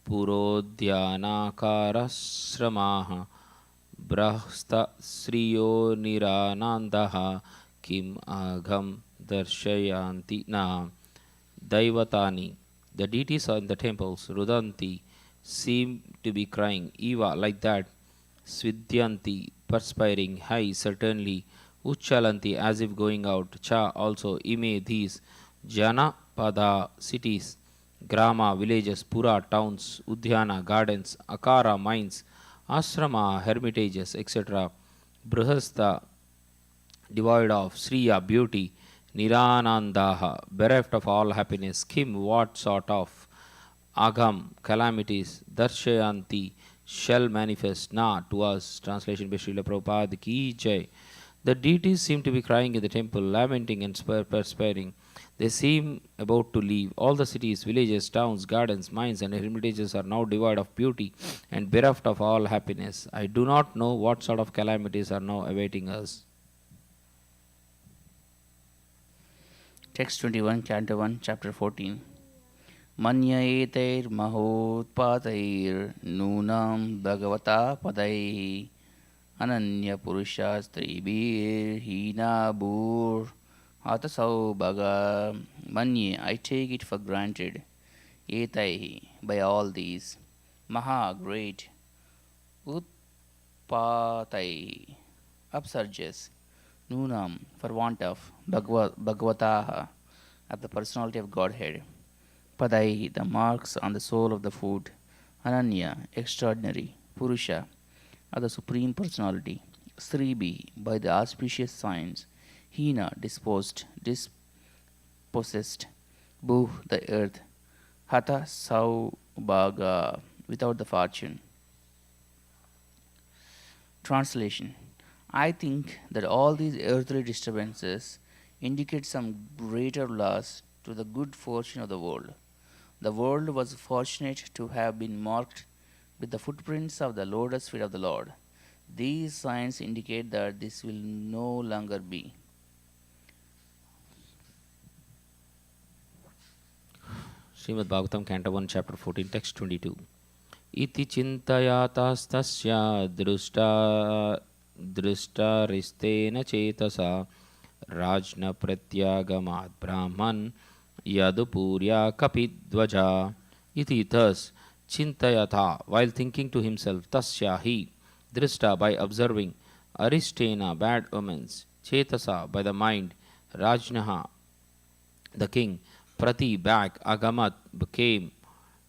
purodhyanakara brahsta sriyo niranandaha kim agham darshayanti na. Daivatani, the deities in the temples, rudanti, seem to be crying, eva, like that, svidyanti, perspiring, hai, certainly, uchalanti, as if going out, cha, also, ime, these, jana, pada, cities, grama, villages, pura, towns, udhyana, gardens, akara, mines, asrama, hermitages, etc., brihasta, devoid of, sriya, beauty, niranandaha, bereft of all happiness, kim, what sort of, agam, calamities, darshayanti, shall manifest, na, to us. Translation by Srila Prabhupada ki jai. The deities seem to be crying in the temple, lamenting and perspiring. They seem about to leave. All the cities, villages, towns, gardens, mines, and hermitages are now devoid of beauty and bereft of all happiness. I do not know what sort of calamities are now awaiting us. Text 21, Canto 1, Chapter 14. Manyaeter mahotpatair nunam bhagavata padai ananya purusha stribir hina bur atasau bhaga. Manye, I take it for granted, etai, by all these, maha, great, utpatai, upsurges, nunam, for want of, bhagavataha, of the personality of Godhead, padai, the marks on the soul of the foot, ananya, extraordinary, purusha, of the supreme personality, sribi, by the auspicious signs, hina, dispossessed, bhu, the earth, hata, saubhaga, without the fortune. Translation. I think that all these earthly disturbances indicate some greater loss to the good fortune of the world. The world was fortunate to have been marked with the footprints of the lotus feet of the Lord. These signs indicate that this will no longer be. Srimad Bhagavatam, Canto 1, Chapter 14, Text 22. Iti chintayatastasya drishtaristena chetasa rajna pratyagamat brahman yadupurya kapidvaja. Iti, thus, chintayata, while thinking to himself, tasya, he, drishta, by observing, aristena, bad omens, chetasa, by the mind, rajnaha, the king, prati, back, agamat, became,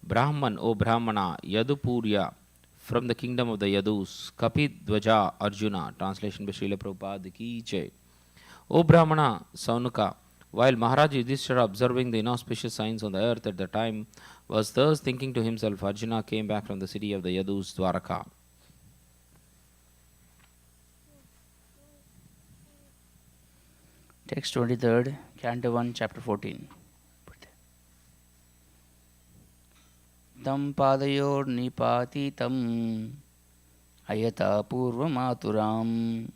Brahman, O Brahmana, Yadupurya, from the kingdom of the Yadus, Kapidvaja, Arjuna. Translation by Srila Prabhupada ki jai. O Brahmana, Saunuka, while Maharaj Yudhishthira, observing the inauspicious signs on the earth at the time, was thus thinking to himself, Arjuna came back from the city of the Yadus, Dwaraka. Text 23rd, Canto 1, Chapter 14. Tam padayornipatitam ayata purvamaturam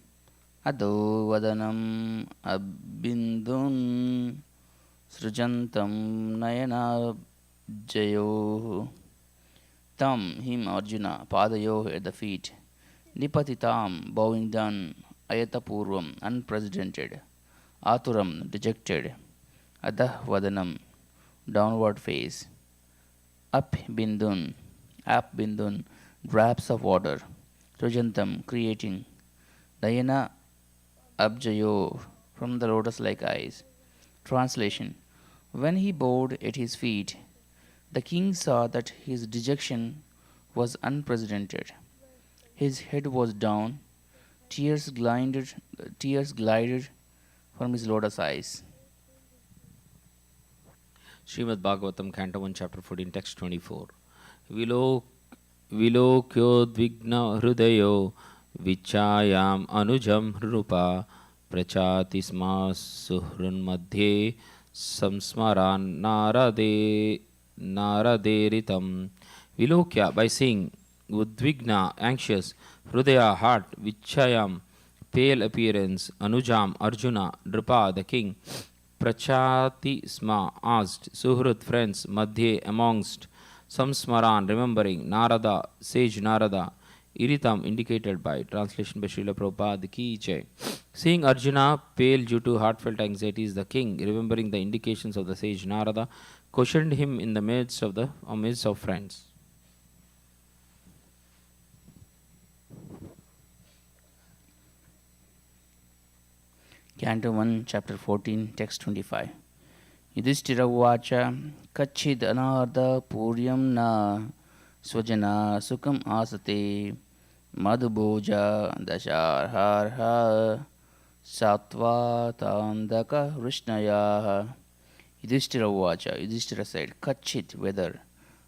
ado vadanam abindun srujantam nayana jayo. Tam, him, Arjuna, padayo, at the feet, nipatitam, bowing down, ayata purvam, unprecedented, aturam, dejected, adah vadanam, downward face, up bindun, drops of water, Rujantam, creating, Dayana Abjayo, from the lotus like eyes. Translation. When he bowed at his feet, the king saw that his dejection was unprecedented. His head was down, tears glided from his lotus eyes. Srimad Bhagavatam, Canto 1, Chapter 14, Text 24. Vilokyodvigna hrudayo vichayam anujam hrupa prachati sma suhrun madhye samsmaran naraderitam. Vilokya, by seeing, Udvigna, anxious, Hrudaya, heart, Vichayam, pale appearance, Anujam, Arjuna, Drupa, the king, Prachati Sma, asked, Suhrut, friends, Madhye, amongst, Samsmaran, remembering, Narada, sage Narada, Iritam, indicated by, translation by Srila Prabhupada Ki Jai. Seeing Arjuna pale due to heartfelt anxieties, the king, remembering the indications of the sage Narada, questioned him in the midst of friends. Canto 1, Chapter 14, Text 25. Yudhishthira Uvacha Kachid Anarda Puryam Na Swajana Sukham Asate Madhuboja Dasharharha Satva Tandaka Vrishnaya. Yudhishthira Uvacha, Yudhishthira said, Kachit, whether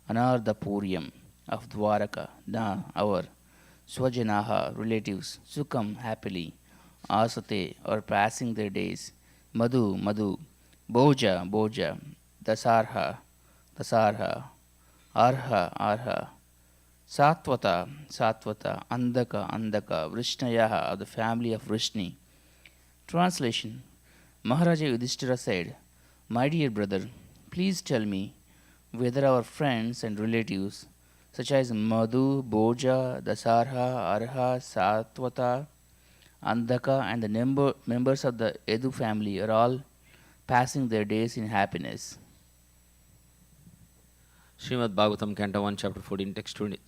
Anarda Puryam of Dwaraka, Na, our Swajanaha, relatives, Sukham, happily, Asate, or passing their days, Madhu, Madhu, Boja, Boja, Dasarha, Dasarha, Arha, Arha, Satvata, Satvata, Andaka, Andaka, Vrishnayaha, of the family of Vrishni. Translation. Maharaja Yudhishthira said, My dear brother, please tell me whether our friends and relatives, such as Madhu, Boja, Dasarha, Arha, Satvata, Andaka, and the members of the Edu family are all passing their days in happiness. Srimad Bhagavatam, Canto 1, Chapter 14, Text 20,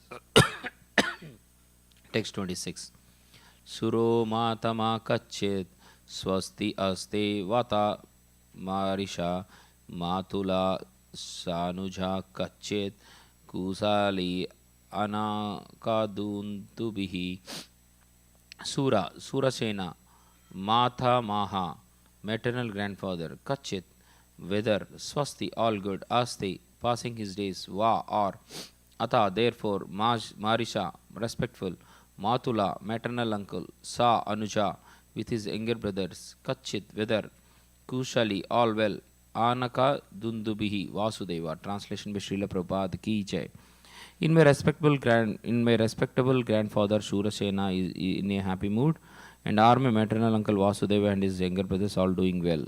Text 26. Suro matama kachet swasti aste vata marisha matula sanuja kachet kusali anakaduntubihi. Sura, Surasena, Matha Maha, maternal grandfather, Kachit, whether, Swasti, all good, Aste, passing his days, Va, or, Ata, therefore, Marisha, respectful, Matula, maternal uncle, Sa, Anuja, with his younger brothers, Kachit, whether, Kushali, all well, Anaka Dundubihi, Vasudeva. Translation by Srila Prabhupada Ki Jai. In my respectable grandfather Shurasena is in a happy mood, and are my maternal uncle Vasudeva and his younger brothers all doing well.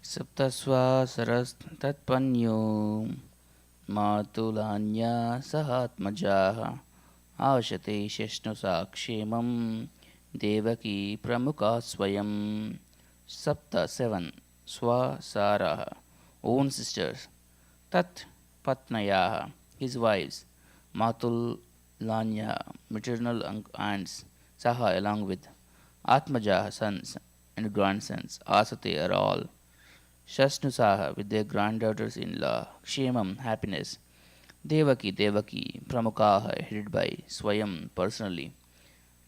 Saptasva saras tatpanyo matulanya sahatmajaha ashate sheshnusa kshemam devaki pramukha swayam. Sapta, 7. Swa saraha, own sisters. Tat patnayaha, his wives. Matul lanya, maternal aunts. Saha, along with. Atmajaha, sons and grandsons. Asate, are all. Shashnusaha, with their granddaughters-in-law. Kshemam, happiness. Devaki, Devaki, Pramukhaha, headed by Swayam, personally.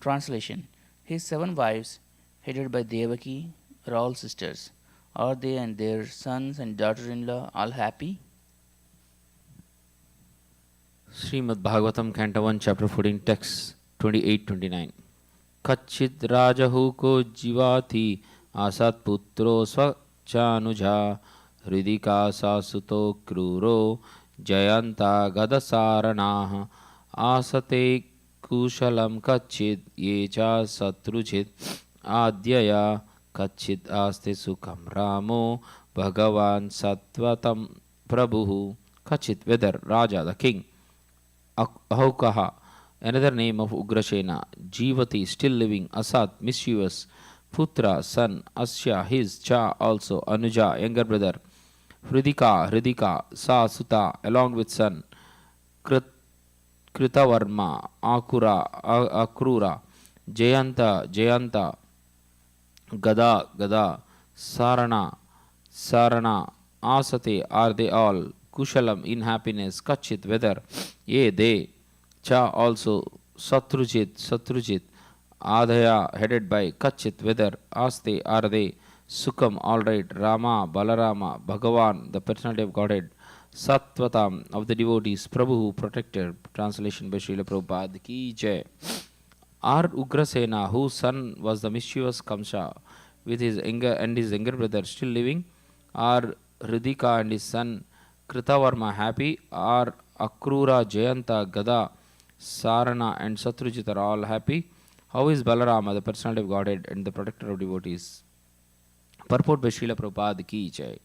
Translation. His 7 wives, headed by Devaki, are all sisters. Are they and their sons and daughter-in-law all happy? Srimad Bhagavatam, Canto 1, Chapter 14, Text 28-29. Kachit rajahuko jivati asat putro svachanuja hridika sasuto kruro jayanta gadasaranaha asate kushalam kachit yecha satrujit adyaya kachit aste sukham ramo bhagavan satvatam prabhu. Kachit, whether, Raja, the king, Ahaukaha, another name of Ugrasena, Jivati, still living, Asat, mischievous, Putra, son, Asya, his, Cha, also, Anuja, younger brother, Hridika, Sa, Suta, along with son, Kritavarma, Akrura, Jayanta, Gada, Sarana, Asate, are they all, Kushalam, in happiness, Kachit, whether, ye, they, Cha, also, Satrujit, Adhaya, headed by Kachit, whether, Aste, are they, Sukham, all right, Rama, Balarama, Bhagavan, the personality of Godhead, Satvatam, of the devotees, Prabhu, protector. Translation by Srila Prabhupada Ki Jai. Are Ugrasena, whose son was the mischievous Kamsa, with his younger brother still living? Are Hridika and his son Kritavarma happy, are Akrura, Jayanta, Gada, Sarana, and Satrujit are all happy. How is Balarama, the personality of Godhead and the protector of devotees? Purport by Srila Prabhupada Ki Jai.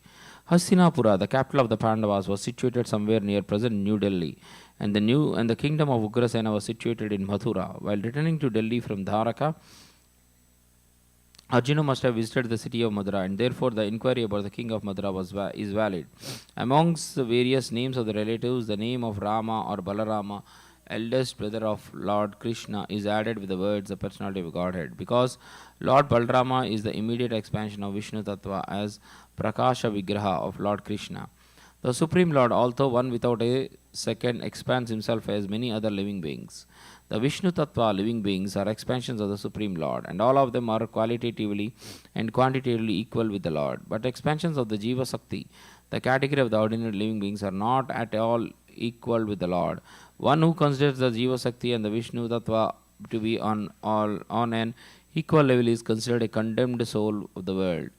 Hastinapura, the capital of the Pandavas, was situated somewhere near present New Delhi, and the kingdom of Ugrasena was situated in Mathura. While returning to Delhi from Dwaraka, Arjuna must have visited the city of Madura, and therefore the inquiry about the king of Madura is valid. Amongst the various names of the relatives, the name of Rama or Balarama, eldest brother of Lord Krishna, is added with the words the personality of Godhead, because Lord Balarama is the immediate expansion of Vishnu Tattva as Prakasha Vigraha of Lord Krishna. The Supreme Lord, although one without a second, expands himself as many other living beings. The Vishnu Tattva living beings are expansions of the Supreme Lord, and all of them are qualitatively and quantitatively equal with the Lord. But expansions of the Jiva Sakti, the category of the ordinary living beings, are not at all equal with the Lord. One who considers the Jiva Sakti and the Vishnu Tattva to be on an equal level is considered a condemned soul of the world.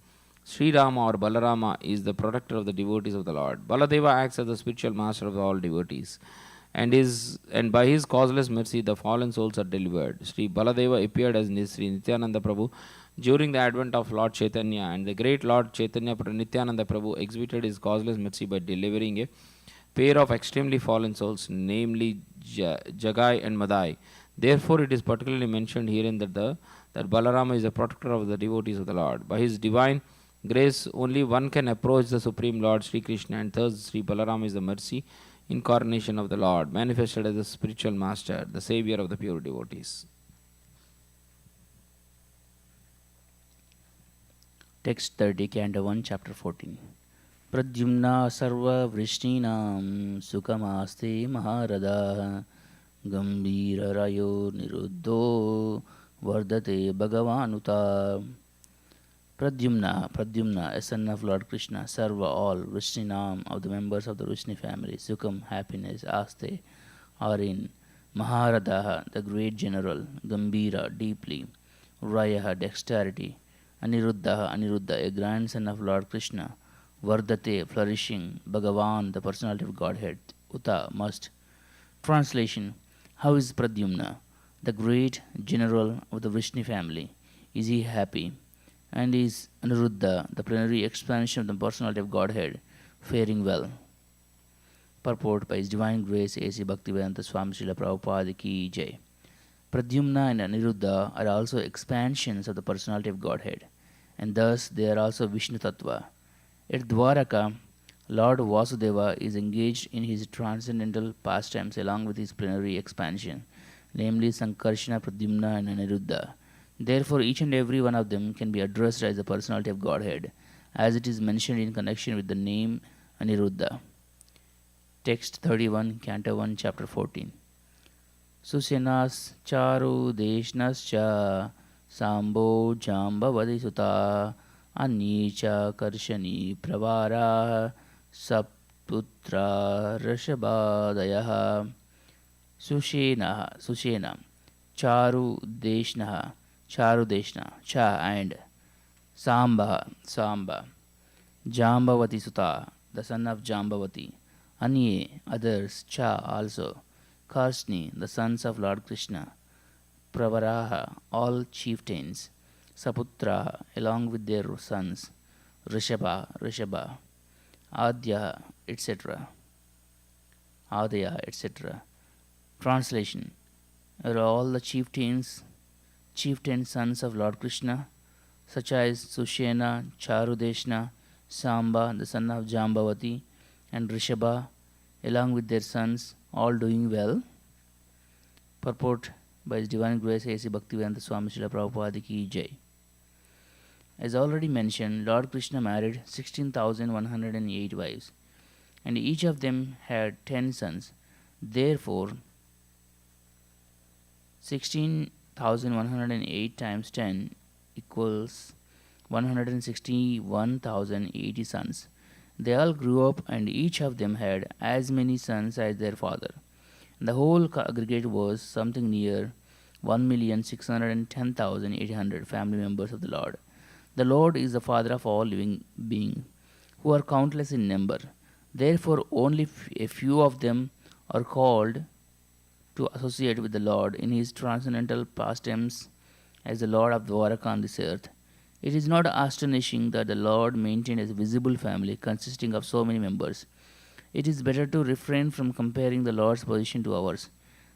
Sri Rama or Balarama is the protector of the devotees of the Lord. Baladeva acts as the spiritual master of all devotees, and by his causeless mercy the fallen souls are delivered. Sri Baladeva appeared as Sri Nityananda Prabhu during the advent of Lord Chaitanya, and the great Lord Chaitanya Nityananda Prabhu exhibited his causeless mercy by delivering a pair of extremely fallen souls, namely Jagai and Madai. Therefore, it is particularly mentioned herein that Balarama is the protector of the devotees of the Lord. By his divine grace, only one can approach the Supreme Lord Sri Krishna, and thus Sri Balarama is the mercy incarnation of the Lord, manifested as the spiritual master, the savior of the pure devotees. Text 30, Canto 1, Chapter 14. Pradyumna sarva vrishninam sukamaste maharada gambhira rayo niruddho vardate bhagavanuta. Pradyumna, a son of Lord Krishna, Sarva, all, Vrishninam, of the members of the Vrishni family, Sukham, happiness, Aste, are in, Maharadaha, the great general, Gambhira, deeply, Rayaha, dexterity, Aniruddha, a grandson of Lord Krishna, Vardate, flourishing, Bhagavan, the personality of Godhead, Uta, must. Translation: How is Pradyumna, the great general of the Vrishni family? Is he happy? And is Aniruddha, the plenary expansion of the personality of Godhead, faring well? Purport by His Divine Grace A.C. Bhaktivedanta Swami Srila Prabhupada Ki Jai. Pradyumna and Aniruddha are also expansions of the personality of Godhead, and thus they are also Vishnu Tattva. At Dwaraka, Lord Vasudeva is engaged in his transcendental pastimes along with his plenary expansion, namely Sankarshana, Pradyumna and Aniruddha. Therefore, each and every one of them can be addressed as the personality of Godhead, as it is mentioned in connection with the name Aniruddha. Text 31, Canto 1, Chapter 14. Susenas charu deshnascha sambo jambavadi sutta annicha karshani pravara sapputra rashabhadayah. Sushena, charu deshnaha, Cha and Samba, Jambavati Sutta, the son of Jambavati, Anye, others, Cha also, Karshni, the sons of Lord Krishna, Pravaraha, all chieftains, Saputra, along with their sons, Rishabha, Adya, etc. Translation: Are all the chieftain sons of Lord Krishna, such as Sushena, Charudeshna, Samba, the son of Jambavati, and Rishabha, along with their sons, all doing well? Purport by His Divine Grace A.C. Bhaktivedanta Swami Srila Prabhupada Ki Jai. As already mentioned, Lord Krishna married 16,108 wives, and each of them had 10 sons. Therefore, 16,108 times 10 equals 161,080 sons. They all grew up, and each of them had as many sons as their father. The whole aggregate was something near 1,610,800 family members of the Lord. The Lord is the Father of all living beings, who are countless in number. Therefore, only a few of them are called to associate with the Lord in his transcendental pastimes as the Lord of Dwaraka on this earth. It is not astonishing that the Lord maintained a visible family consisting of so many members. It is better to refrain from comparing the Lord's position to ours,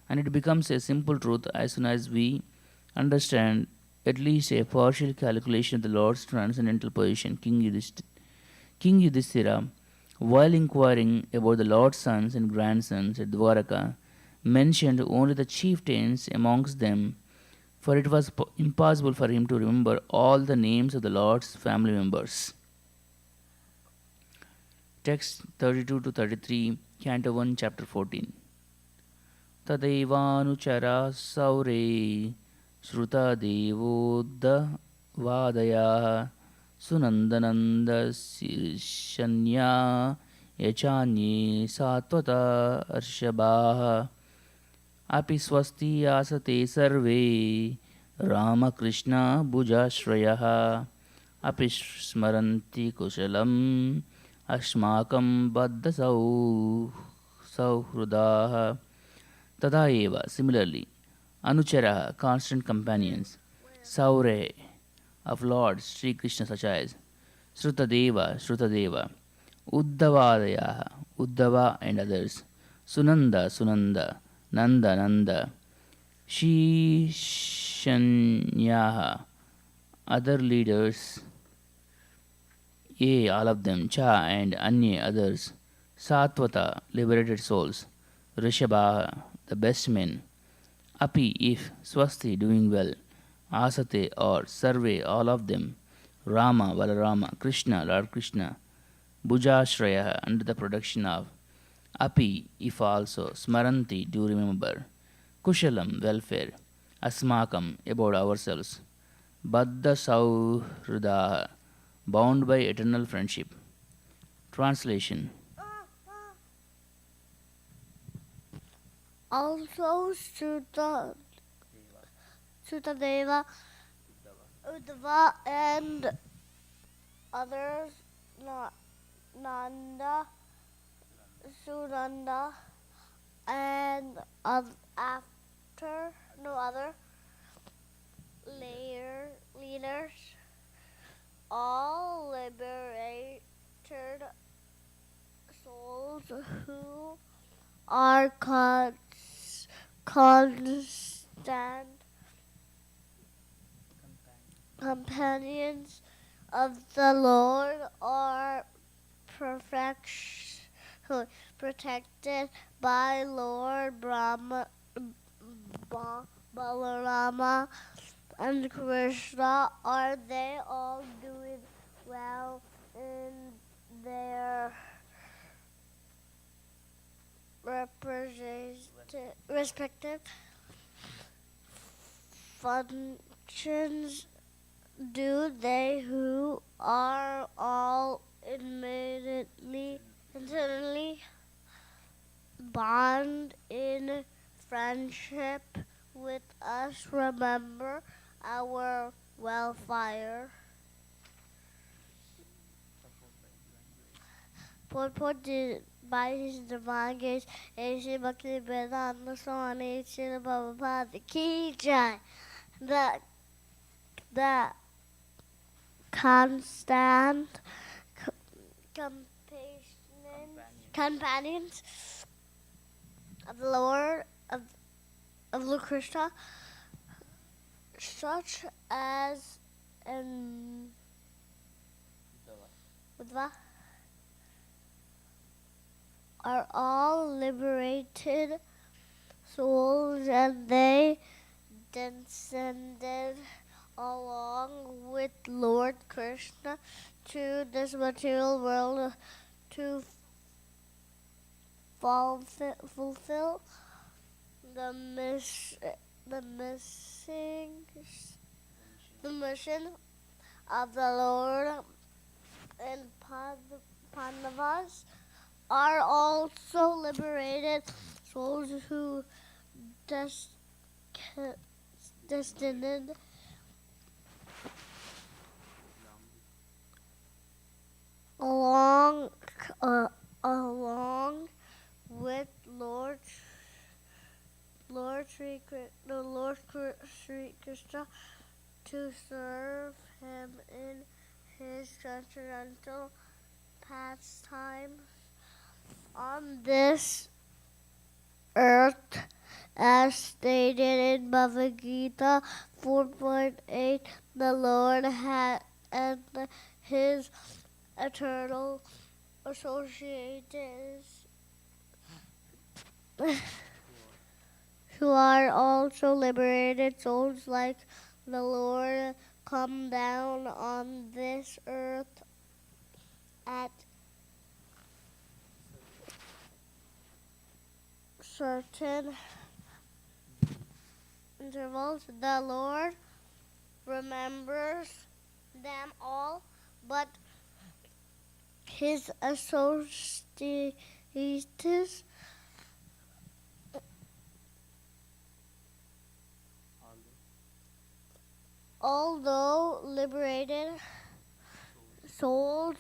and it becomes a simple truth as soon as we understand at least a partial calculation of the Lord's transcendental position. King Yudhishthira, while inquiring about the Lord's sons and grandsons at Dwaraka, mentioned only the chieftains amongst them, for it was impossible for him to remember all the names of the Lord's family members. Text 32 to 33, Canto 1, Chapter 14. Tadaivanuchara saure श्रुतदेवोद्दवादयाः सुनन्दनन्दशीर्षन्या यचान्ये Satvata अर्षभाः अपि स्वस्ति आसते सर्वे रामकृष्णभुजाश्रयः अपि स्मरन्ति कुशलम् अस्माकं बद्धसौहृदाः तथा एव. Similarly, Anuchara, constant companions, Saure, of Lord Sri Krishna, such as Shrutadeva, Uddavadaya, Uddava and others, Sunanda, Nanda, Shishanyaha, other leaders, yea, all of them, Cha and Anye, others, Satvata, liberated souls, Rishabha, the best men, Api, if, Swasti, doing well, Asate, or Sarve, all of them, Rama, Balarama, Krishna, Lord Krishna, Bhujashraya, under the protection of, Api, if also, Smaranti, do remember, Kushalam, welfare, Asmakam, about ourselves, Baddha Sauhrudaha, bound by eternal friendship. Translation. Also, Sutadeva, Uddhava, and others, Nanda, Sunanda, and after no other leaders, all liberated souls who are constant companions of the Lord are protected by Lord Balarama and Krishna. Are they all doing well in their respective functions? Do they who are all internally bond in friendship with us remember our welfare? Purport by his divine grace, A.C. Bhakti Vedanta Swami Srila Prabhupada Ki Jai. The constant companions of the Lord of Lord Krishna, such as Uddhava, are all liberated souls, and they descended along with Lord Krishna to this material world to fulfill the mission of the Lord, and Pandavas are also liberated souls who destined along Sri Krishna to serve him in his transcendental pastime on this earth, as stated in Bhagavad Gita 4.8. The Lord and his eternal associates who are also liberated souls like the Lord come down on this earth at certain intervals. The Lord remembers them all, but his associates although liberated souls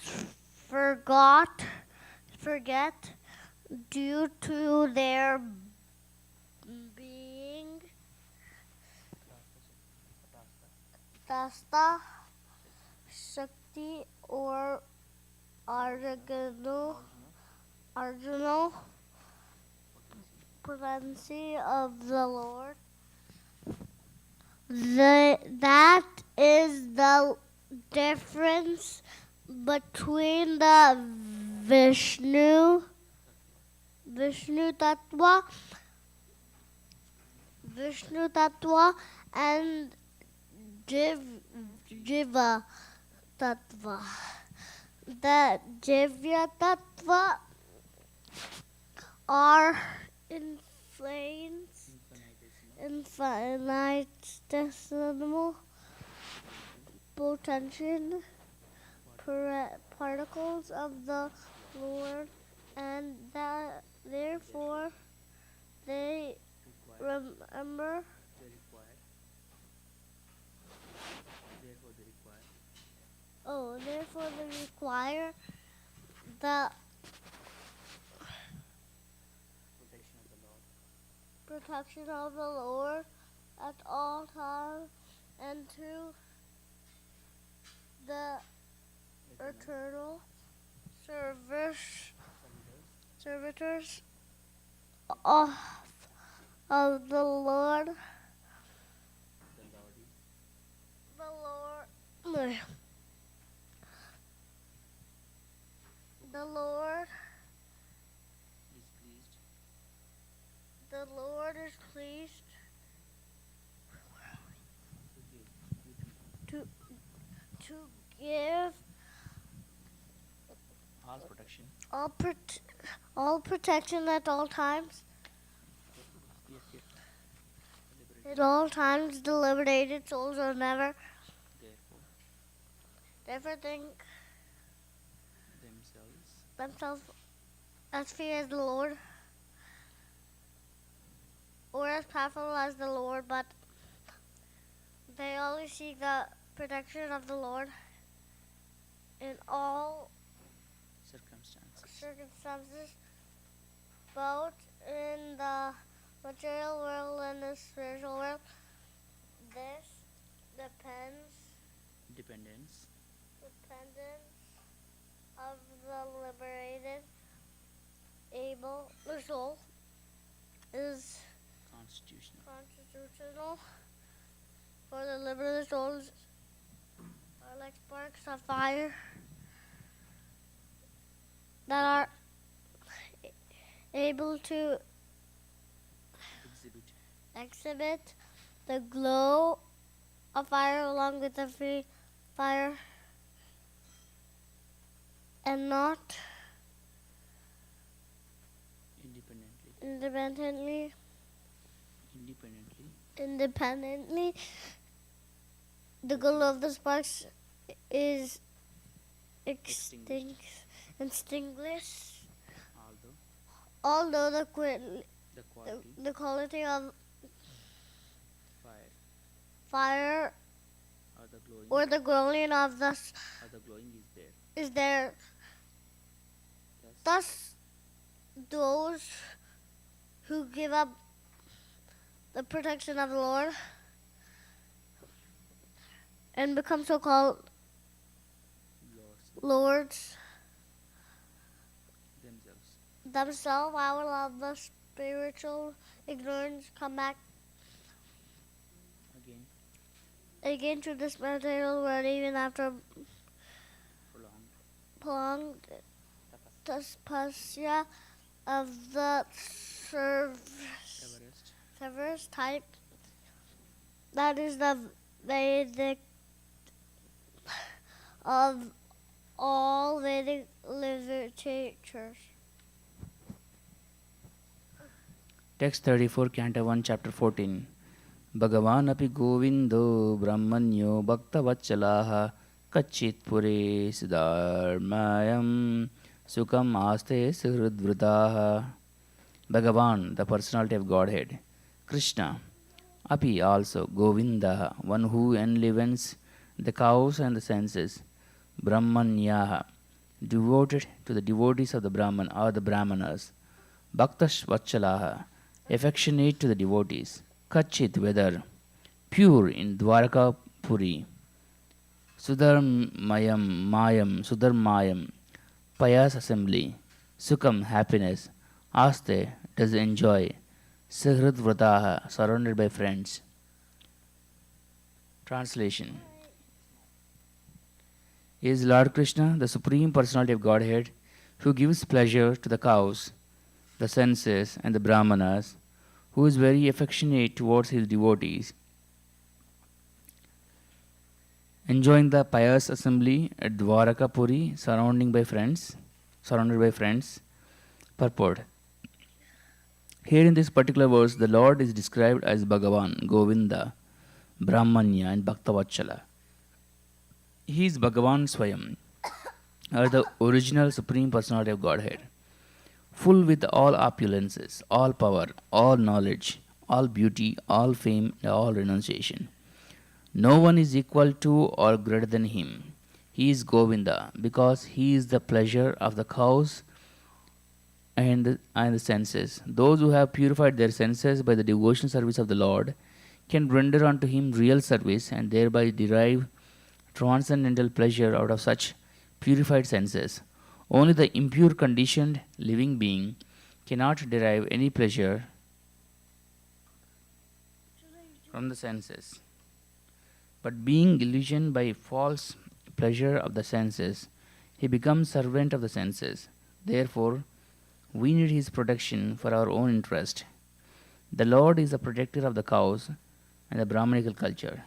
forget due to their being Tasta, Shakti, or Arjuna potency of the Lord. That is the difference between the Vishnu Tattva and Jiva Tattva. The Jivya Tattva are infinitesimal potential particles of the Lord, and that therefore they remember. Therefore they require the protection of the Lord at all times, and to the eternal servitors of the Lord. The Lord is pleased to give all protection at all times. At all times, the liberated souls are never think themselves as free as the Lord or as powerful as the Lord, but they always seek the protection of the Lord in all circumstances, both in the material world and the spiritual world. This dependence of the liberated the soul is constitutional. For the liberated souls are like sparks of fire that are able to exhibit the glow of fire along with the free fire, and not independently. The glow of the sparks is extinguished. Although the quality of fire or the glowing of the is there. Thus, those who give up the protection of the Lord and become so-called lords themselves, I will have the spiritual ignorance come back again to this material world even after prolonged tapasya of the severest type. That is the Vedic of all Vedic literatures. Text 34, Canto 1, Chapter 14. Bhagavan api Govindo Brahmanyo Bhakta Vachalaha Kachit Pure Siddharmayam Sukam Aste Suhridvritaha. Bhagavan, the personality of Godhead. Krishna, api also Govinda, one who enlivens the cows and the senses. Brahmanyaha, devoted to the devotees of the Brahman or the Brahmanas. Bhaktash Vachalaha, affectionate to the devotees. Kachit, whether pure in Dwaraka Puri. Sudarmayam, pious assembly. Sukam, happiness. Aste, does enjoy. Sahrid Vrataha, surrounded by friends. Translation. Is Lord Krishna, the Supreme Personality of Godhead, who gives pleasure to the cows, the senses, and the Brahmanas, who is very affectionate towards his devotees, enjoying the pious assembly at Dwaraka Puri, surrounded by friends. Purport. Here in this particular verse, the Lord is described as Bhagavan, Govinda, Brahmanya, and Bhaktavachala. He is Bhagavan Swayam, or the original Supreme Personality of Godhead, full with all opulences, all power, all knowledge, all beauty, all fame, and all renunciation. No one is equal to or greater than him. He is Govinda because he is the pleasure of the cows and the senses. Those who have purified their senses by the devotional service of the Lord can render unto him real service and thereby derive transcendental pleasure out of such purified senses. Only the impure conditioned living being cannot derive any pleasure from the senses. But being illusioned by false pleasure of the senses, he becomes servant of the senses. Therefore, we need his protection for our own interest. The Lord is the protector of the cows and the Brahmanical culture.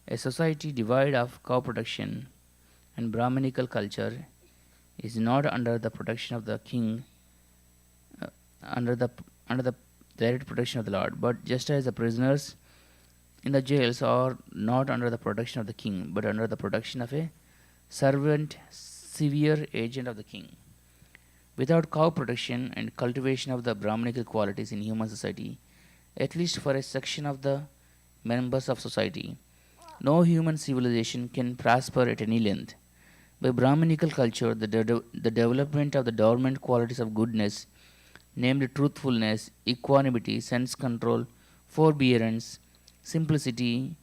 A society devoid of cow protection and Brahmanical culture is not under the protection of the king, under the direct protection of the Lord. But just as the prisoners in the jails are not under the protection of the king, but under the protection of a servant, severe agent of the king. Without cow protection and cultivation of the Brahmanical qualities in human society, at least for a section of the members of society, no human civilization can prosper at any length. By Brahmanical culture, the development of the dormant qualities of goodness, named truthfulness, equanimity, sense control, forbearance, simplicity,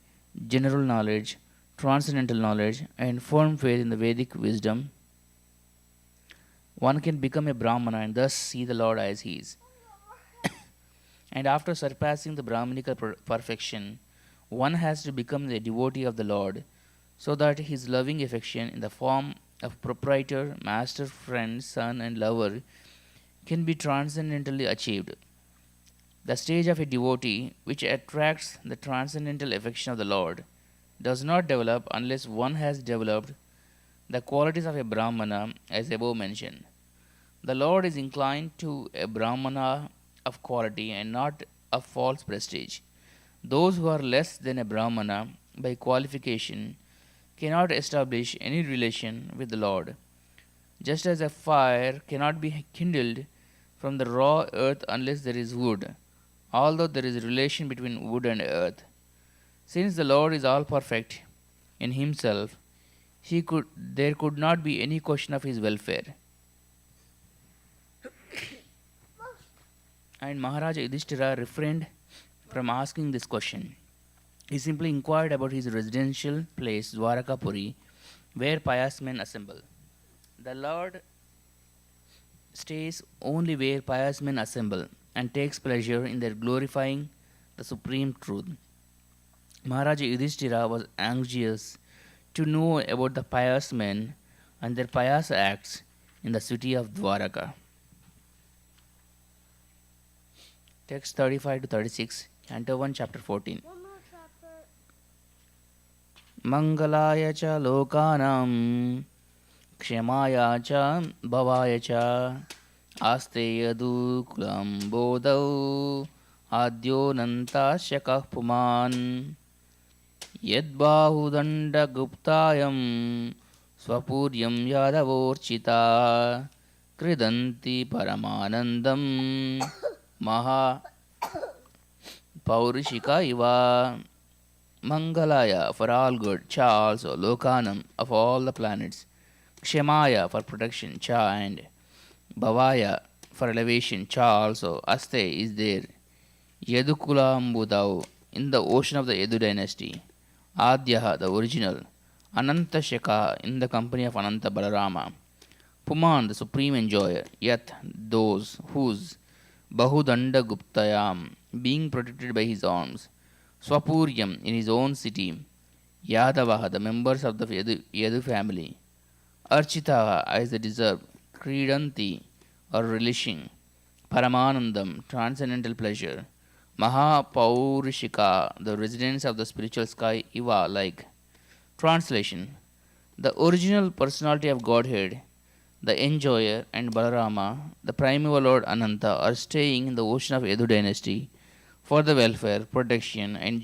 general knowledge, transcendental knowledge, and firm faith in the Vedic wisdom, one can become a Brahmana and thus see the Lord as he is. And after surpassing the Brahmanical perfection, one has to become the devotee of the Lord, so that his loving affection in the form of proprietor, master, friend, son, and lover can be transcendentally achieved. The stage of a devotee which attracts the transcendental affection of the Lord does not develop unless one has developed the qualities of a Brahmana as above mentioned. The Lord is inclined to a Brahmana of quality and not of false prestige. Those who are less than a Brahmana by qualification cannot establish any relation with the Lord. Just as a fire cannot be kindled from the raw earth unless there is wood, although there is a relation between wood and earth. Since the Lord is all perfect in himself, there could not be any question of his welfare. And Maharaja Yudhishthira refrained from asking this question. He simply inquired about his residential place, Dwarakapuri, where pious men assemble. The Lord stays only where pious men assemble and takes pleasure in their glorifying the supreme truth. Maharaja Yudhishthira was anxious to know about the pious men and their pious acts in the city of Dwaraka. Text 35 to 36, Canto 1, Chapter 14. One more chapter. Mangalaya cha lokanam क्षमाया च भवाय च आस्ते यदुकुलं बोधौ आद्योऽनन्तास्य कः पुमान् यद्बाहुदण्डगुप्तायं स्वपूर्यं यादवोर्चिता कृदन्ति परमानन्दं महापौरुषिका इव Mangalaya for all good, Cha also, Lokanam of all the planets, Kshemaya for protection, Cha, and Bhavaya for elevation, Cha also, Aste is there, Yadukulambudau in the ocean of the Yadu dynasty, Adyaha the original, Ananta Sheka in the company of Ananta Balarama, Puman the supreme enjoyer, Yat those whose Bahudanda Guptayam being protected by his arms, Swapuryam in his own city, Yadavaha the members of the Yadu family, Architaha as they deserve, Kridanti or relishing, Paramanandam transcendental pleasure, Mahapaurishika the residents of the spiritual sky, Iva like. Translation: the original personality of Godhead, the enjoyer, and Balarama, the primeval Lord Ananta, are staying in the ocean of Yadu dynasty for the welfare, protection, and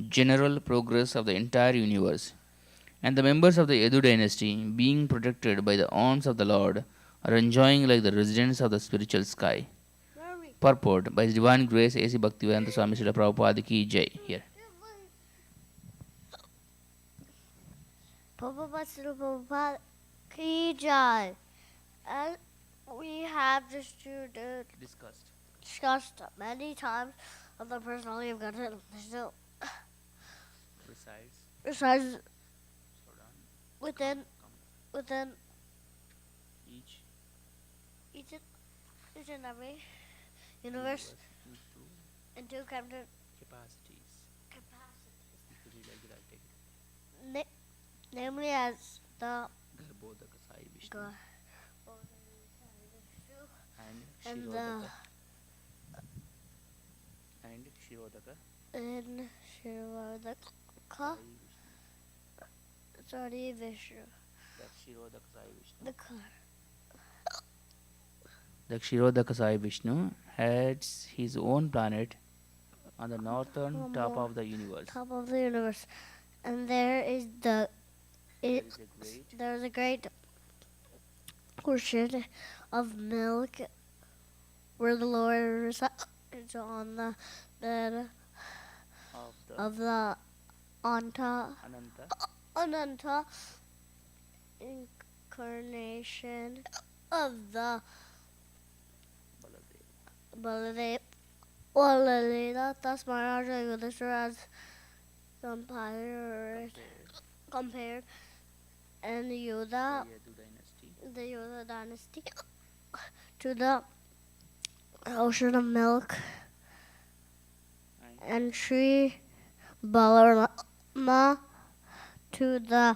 general progress of the entire universe. And the members of the Yadu dynasty, being protected by the arms of the Lord, are enjoying like the residents of the spiritual sky. Purport by His Divine Grace A.C. Bhaktivedanta Swami Srila Prabhupada Ki Jai. Here. Prabhupada Ki Jai. And we have discussed many times of the personality of Godhead. Still, besides within each and every universe into capacities. Namely as the God and the and Shirodaka. Sorry, Vishnu. The Kshirodaka Sai Vishnu has his own planet on the northern top of the universe. And there is a great ocean of milk where the Lord resides on the bed of the Ananta incarnation of the Baladeva. Thus Maharaja Yudhishthira has compared and the Yudha dynasty to the ocean of milk, and Sri Balarama to the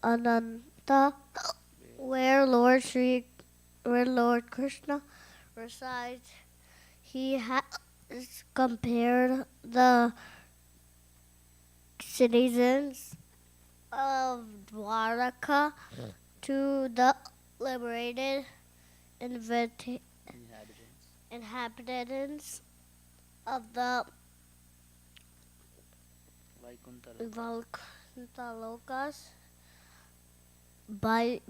Ananta, where Lord Krishna resides. He has compared the citizens of Dwaraka to the liberated inhabitants of the Vaikunthalokas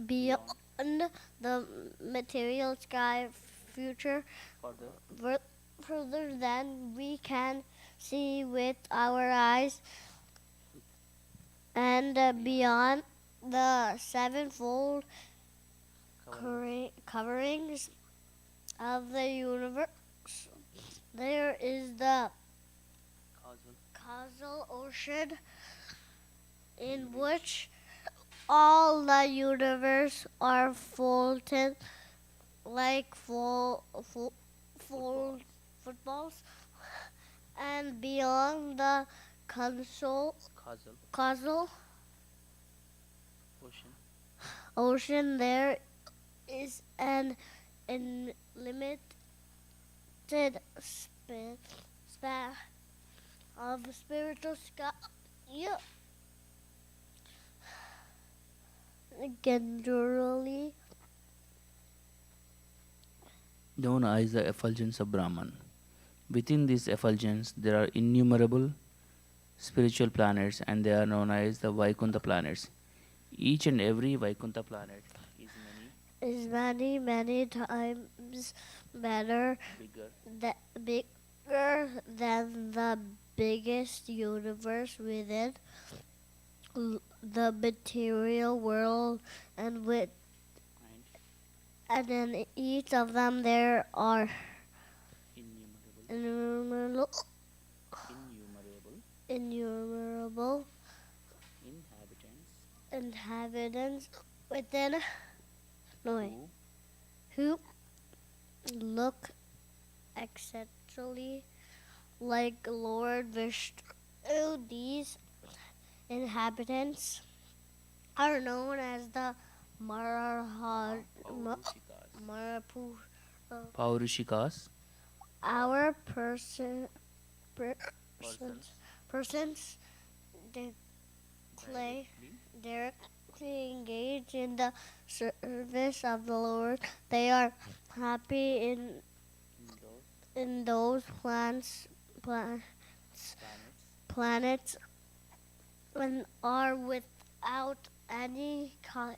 beyond the material sky future, further than we can see with our eyes, and beyond the sevenfold coverings of the universe, there is the causal ocean in which all the universe are folded like full footballs, and beyond the causal ocean there is an unlimited span of spiritual sky. Yeah. Generally known as the effulgence of Brahman. Within these effulgence, there are innumerable spiritual planets, and they are known as the Vaikuntha planets. Each and every Vaikuntha planet is many times better, bigger than the biggest universe within the material world, and in each of them there are innumerable inhabitants within who look exactly like Lord Vishnu. These inhabitants are known as the Paurushikas. Our persons directly engage in the service of the Lord. They are happy in those planets and are without any kind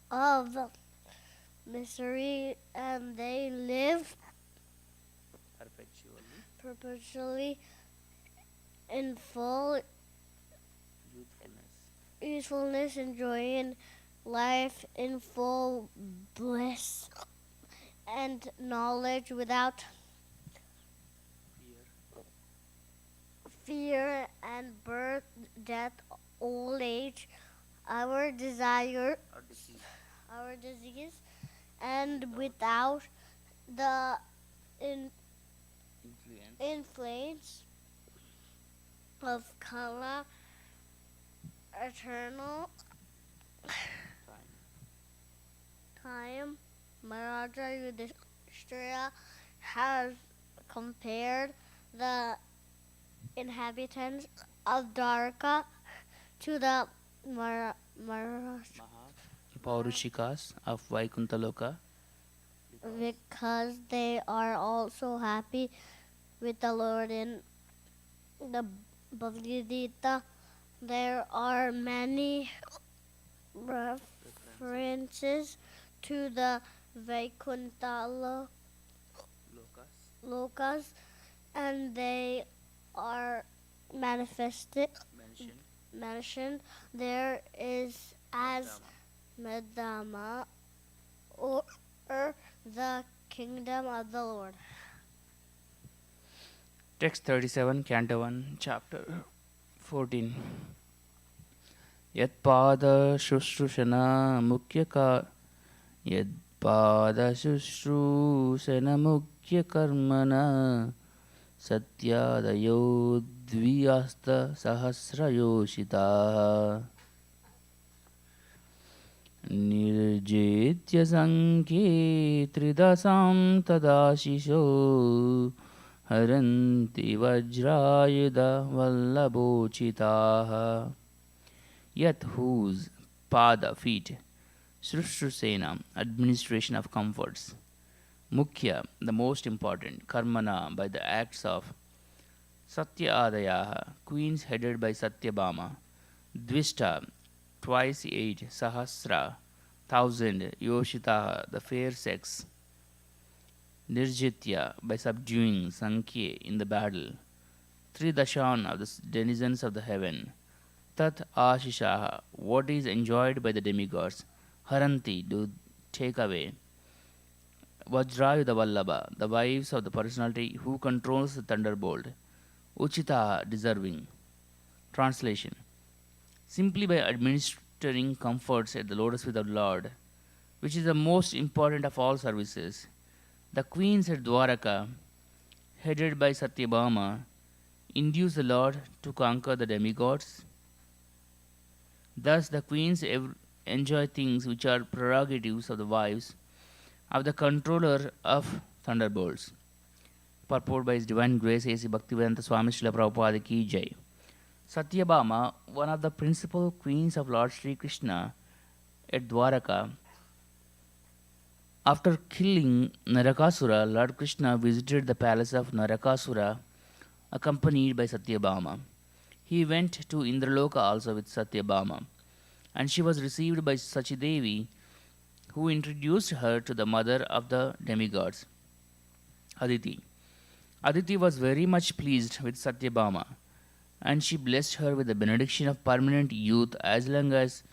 of misery, and they live perpetually in full usefulness, enjoying life in full bliss and knowledge without fear and birth, death, old age, our disease, and without the influence of Kala, eternal time. Maharaja Yudhishthira has compared the inhabitants of Dwarka to the Paurushikas of Vaikuntha Loka, because they are also happy with the Lord. In the Bhagavad Gita, there are many references to the Vaikuntha lokas, and they are mentioned there is as Madama, or the kingdom of the Lord. Text 37, Canto 1, Chapter 14. Yatpada Shushrusana Mukyaka Yatpada Shushrusana Mukya Karmana Satyadayo Dviyasta Sahasrayoshita Nirjitya Sankhe Tridasam Tadashisho Haranti Vajrayuda Vallabhochitaha. Yet whose pada feet, Shrushrusena, administration of comforts, Mukhya, the most important, Karmana, by the acts of, Satya Adayaha, queens headed by Satyabhama, Dvishta, twice age, Sahasra, thousand, Yoshitaha, the fair sex, Nirjitya, by subduing Sankhya in the battle, Tridashan, of the denizens of the heaven, Tat Ashishaha, what is enjoyed by the demigods, Haranti, do take away, Vajrayuda Vallabha, the wives of the personality who controls the thunderbolt. Uchita, deserving. Translation: simply by administering comforts at the lotus feet of the Lord, which is the most important of all services, the queens at Dwaraka, headed by Satyabhama, induce the Lord to conquer the demigods. Thus, the queens enjoy things which are prerogatives of the wives of the controller of thunderbolts. Purport by His Divine Grace A.C. Bhaktivedanta Swami Srila Prabhupada Ki Jai. Satyabhama, one of the principal queens of Lord Sri Krishna at Dwaraka, after killing Narakasura, Lord Krishna visited the palace of Narakasura accompanied by Satyabhama. He went to Indraloka also with Satyabhama, and she was received by Sachidevi, who introduced her to the mother of the demigods, Aditi. Aditi was very much pleased with Satyabhama, and she blessed her with the benediction of permanent youth as long as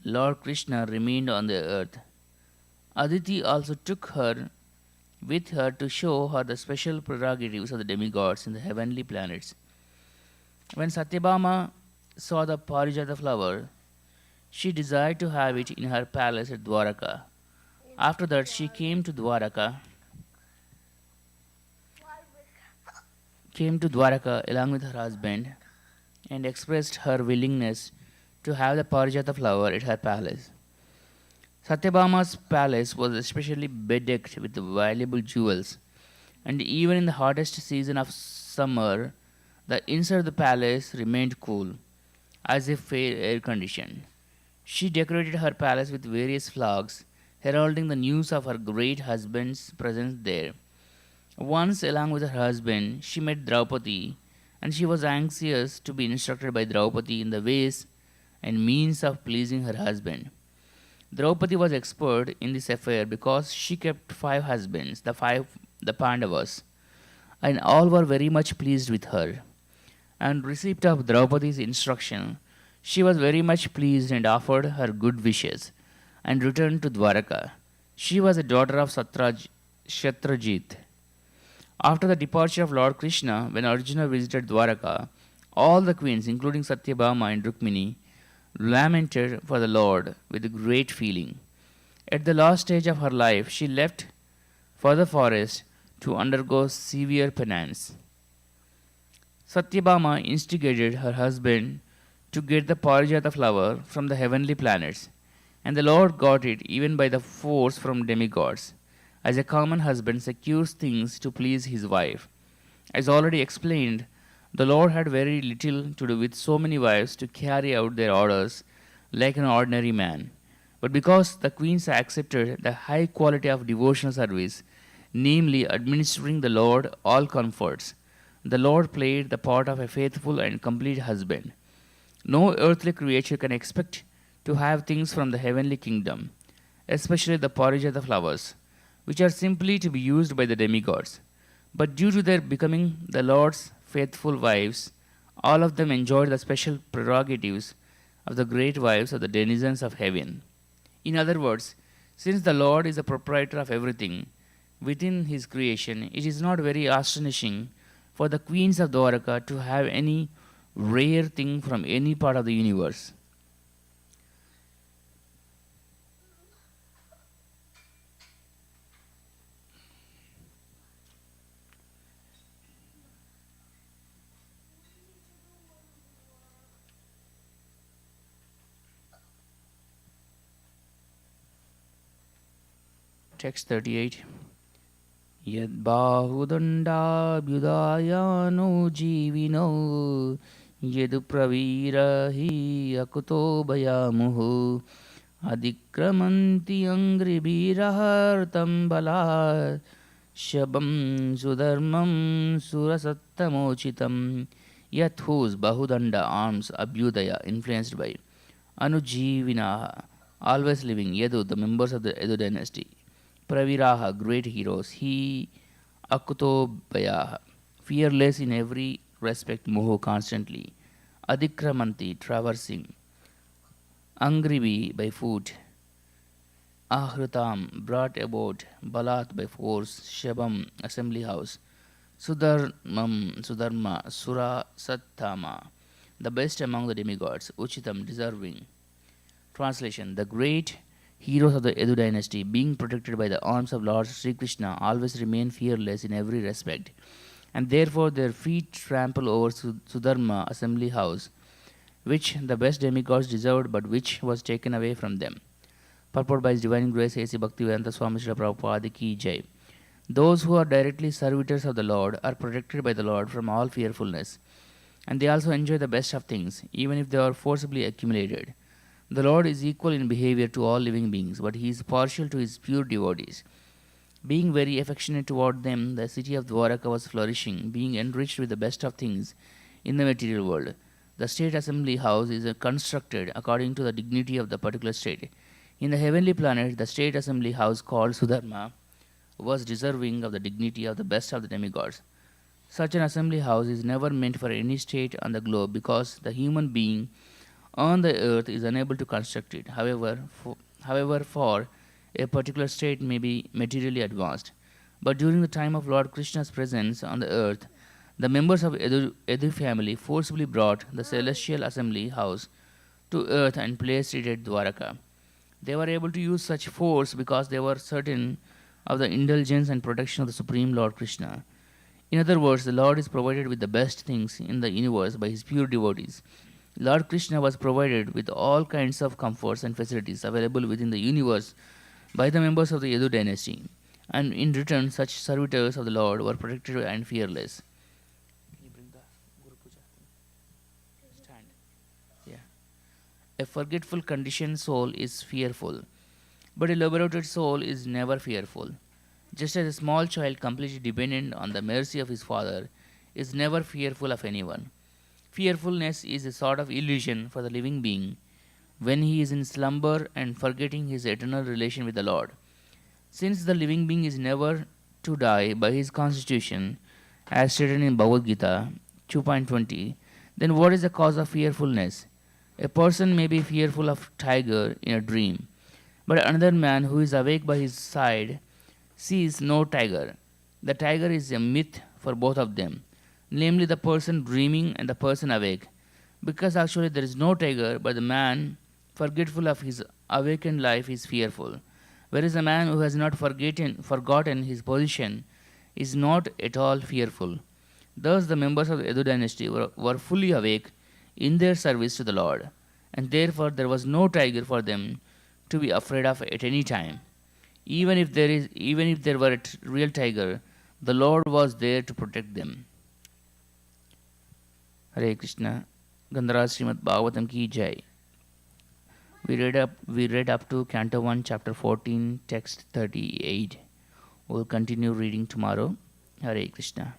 Lord Krishna remained on the earth. Aditi also took her with her to show her the special prerogatives of the demigods in the heavenly planets. When Satyabhama saw the Parijata flower, she desired to have it in her palace at Dwaraka. After that, she came to Dwaraka along with her husband and expressed her willingness to have the Parijata flower at her palace. Satyabhama's palace was especially bedecked with valuable jewels, and even in the hottest season of summer, the inside of the palace remained cool, as if air conditioned. She decorated her palace with various flags, heralding the news of her great husband's presence there. Once, along with her husband, she met Draupadi, and she was anxious to be instructed by Draupadi in the ways and means of pleasing her husband. Draupadi was expert in this affair because she kept 5 husbands, the Pandavas, and all were very much pleased with her. On receipt of Draupadi's instruction, she was very much pleased and offered her good wishes and returned to Dwaraka. She was a daughter of Shatrajit. After the departure of Lord Krishna, when Arjuna visited Dwaraka, all the queens, including Satyabhama and Rukmini, lamented for the Lord with great feeling. At the last stage of her life, she left for the forest to undergo severe penance. Satyabhama instigated her husband to get the Parijata flower from the heavenly planets, and the Lord got it even by the force from demigods, as a common husband secures things to please his wife. As already explained, the Lord had very little to do with so many wives to carry out their orders like an ordinary man. But because the queens accepted the high quality of devotional service, namely administering the Lord all comforts, the Lord played the part of a faithful and complete husband. No earthly creature can expect to have things from the heavenly kingdom, especially the Parijata flowers, which are simply to be used by the demigods. But due to their becoming the Lord's faithful wives, all of them enjoyed the special prerogatives of the great wives of the denizens of heaven. In other words, since the Lord is the proprietor of everything within his creation, it is not very astonishing for the queens of Dwaraka to have any rare thing from any part of the universe. Text 38. Yadbahudandabhyudayano jivino yadupravirahi akuto bayamuhu adikramanti angribirahartam bala shabam sudharmam surasattamochitam. Yat whose bahudanda arms abhyudaya influenced by anujivinaha always living Yadu, the members of the Yadu dynasty, Praviraha, great heroes, he Akutobayaha, fearless in every respect, Moho constantly, Adikramanti, traversing, Angrivi by foot, Ahritam brought about Balat by force Shabam assembly house. Sudharma Sura Sattama, the best among the demigods, Uchitam deserving. Translation: The great heroes of the Edu dynasty, being protected by the arms of Lord Sri Krishna, always remain fearless in every respect, and therefore their feet trample over Sudharma assembly house, which the best demigods deserved but which was taken away from them. Purport by His Divine Grace A.C. Bhaktivedanta Swami Srila Prabhupada Ki Jai. Those who are directly servitors of the Lord are protected by the Lord from all fearfulness, and they also enjoy the best of things, even if they are forcibly accumulated. The Lord is equal in behavior to all living beings, but He is partial to His pure devotees. Being very affectionate toward them, the city of Dwaraka was flourishing, being enriched with the best of things in the material world. The state assembly house is constructed according to the dignity of the particular state. In the heavenly planet, the state assembly house called Sudharma was deserving of the dignity of the best of the demigods. Such an assembly house is never meant for any state on the globe because the human being on the earth is unable to construct it. However, for a particular state may be materially advanced. But during the time of Lord Krishna's presence on the earth, the members of Edu family forcibly brought the celestial assembly house to earth and placed it at Dwaraka. They were able to use such force because they were certain of the indulgence and protection of the Supreme Lord Krishna. In other words, the Lord is provided with the best things in the universe by His pure devotees. Lord Krishna was provided with all kinds of comforts and facilities available within the universe by the members of the Edu dynasty, and in return, such servitors of the Lord were protected and fearless. Can you bring the Guru Puja? Stand. Yeah. A forgetful conditioned soul is fearful, but a liberated soul is never fearful. Just as a small child completely dependent on the mercy of his father is never fearful of anyone. Fearfulness is a sort of illusion for the living being when he is in slumber and forgetting his eternal relation with the Lord. Since the living being is never to die by his constitution, as stated in Bhagavad Gita 2.20, then what is the cause of fearfulness? A person may be fearful of tiger in a dream, but another man who is awake by his side sees no tiger. The tiger is a myth for both of them, namely the person dreaming and the person awake, because actually there is no tiger, but the man forgetful of his awakened life is fearful, whereas the man who has not forgotten his position is not at all fearful. Thus, the members of the Edo dynasty were fully awake in their service to the Lord, and therefore there was no tiger for them to be afraid of at any time. Even if there were a real tiger, the Lord was there to protect them. Hare Krishna. Gandharaj Srimad Bhagavatam Ki Jai. We read up to Canto 1, Chapter 14, Text 38. We'll continue reading tomorrow. Hare Krishna.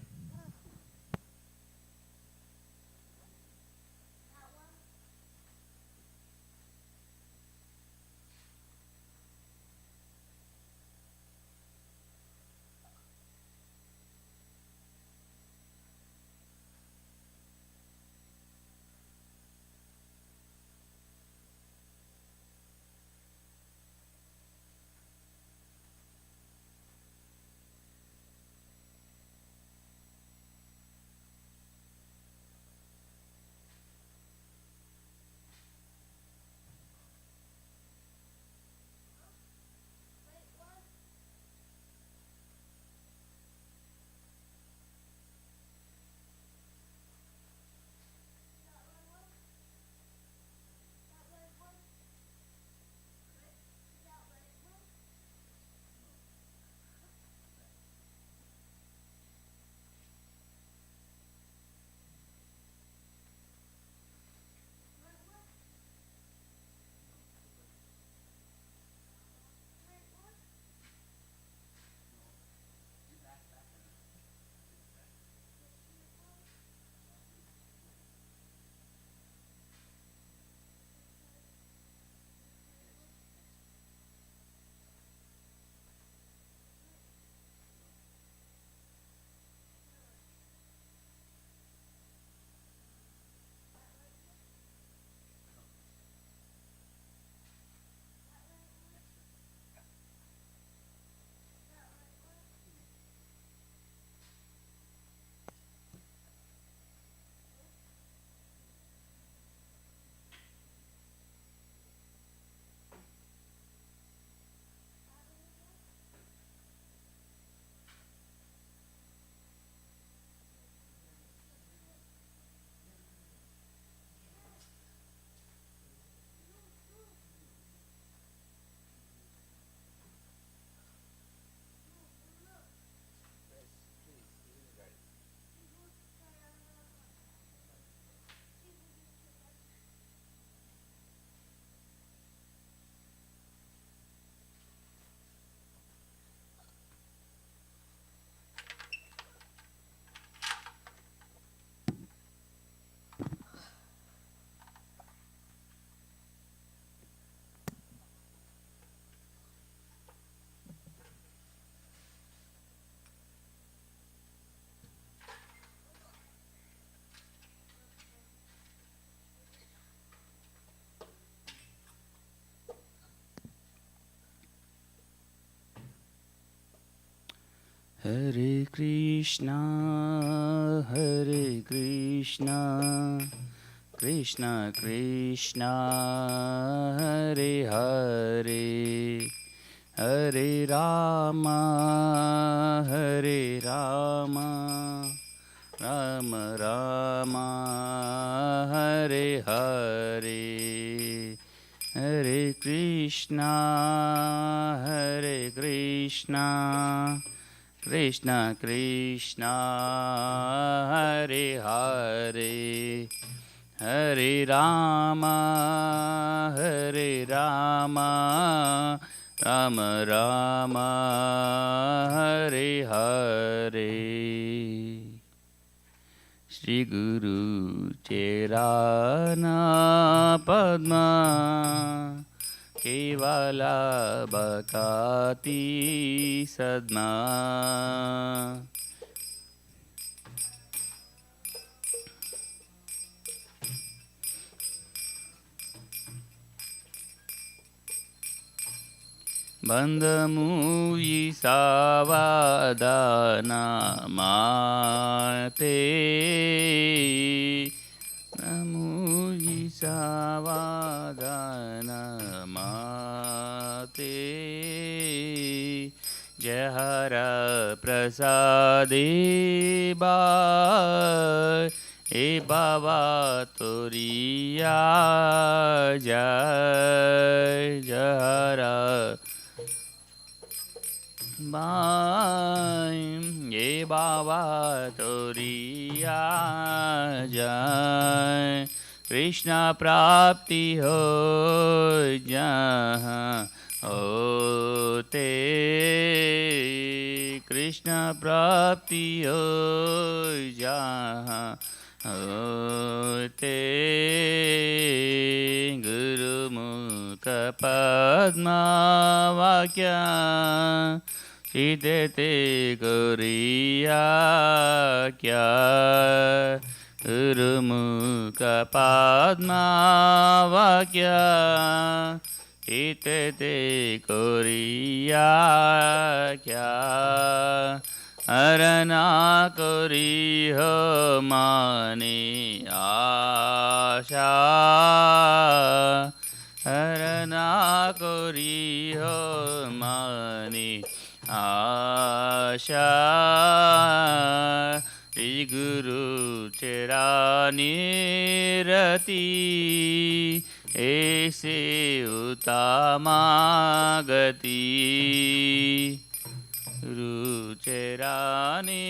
Hare Krishna, Hare Krishna, Krishna Krishna, Hare Hare, Hare Rama, Hare Rama, Rama Rama, Hare Hare, Hare Krishna, Hare Krishna, Krishna Krishna, Hare Hare, Hare Rama, Hare Rama, Rama Rama, Hare Hare. Shri Guru Cherana Padma Kevala Bhakati Sadma. Bandhamuyi savadana mate, Namuyi savadana mate, Jahara prasade ba, e baba toriya jai, Jahara ye baba toriya jai, Krishna prapti ho jahan hote, Krishna prapti ho jahan hote, Guru mukha padma vakya Chidete Guriya Kya, Guru Mukha Padma Vakya Chidete Guriya Kya, Arana Kuri Ho Mani Asha, Arana Kuri Ho Mani Asha, Shri Guru Cherani Rati, Aise Uttama Gati, Guru Cherani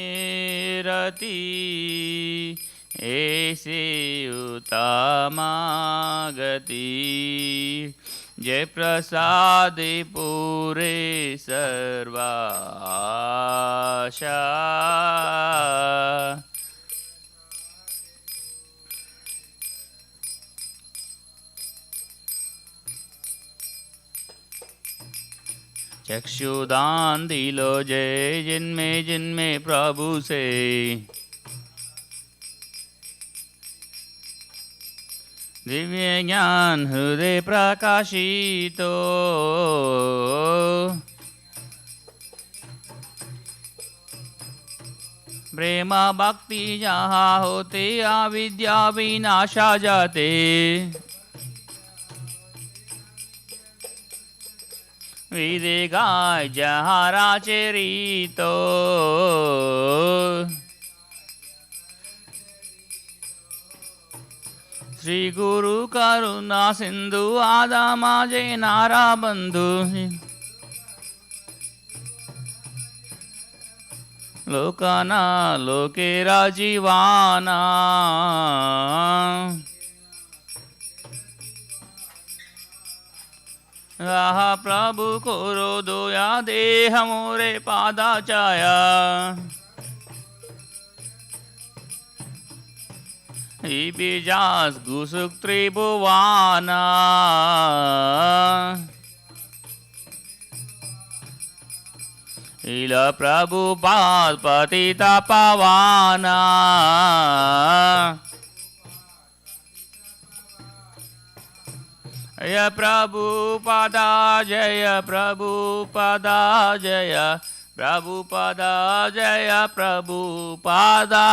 Rati, Aise Uttama Gati, Jai Prasadi Pure Sarva Asha. चक्षुदान दिलो जय जिनमें जिनमें प्रभु से दिव्य ज्ञान हृदय प्रकाशितो, प्रेम भक्ति जहाँ होते अविद्या विनाशा जाते, विदेगाय जहाँ राचरितो, श्री गुरु करुणा सिंधु आदामा जय नारा बंधु, लोकाना लोके राजीवाना, राहा प्रभु कोरो दोया देह मोरे पादा चाया, Ibijas gusuk tribhuwana, Ila Prabhupada patita pavana, Jaya Prabhupada Jaya Prabhupada Jaya Prabhupada Jaya Prabhupada.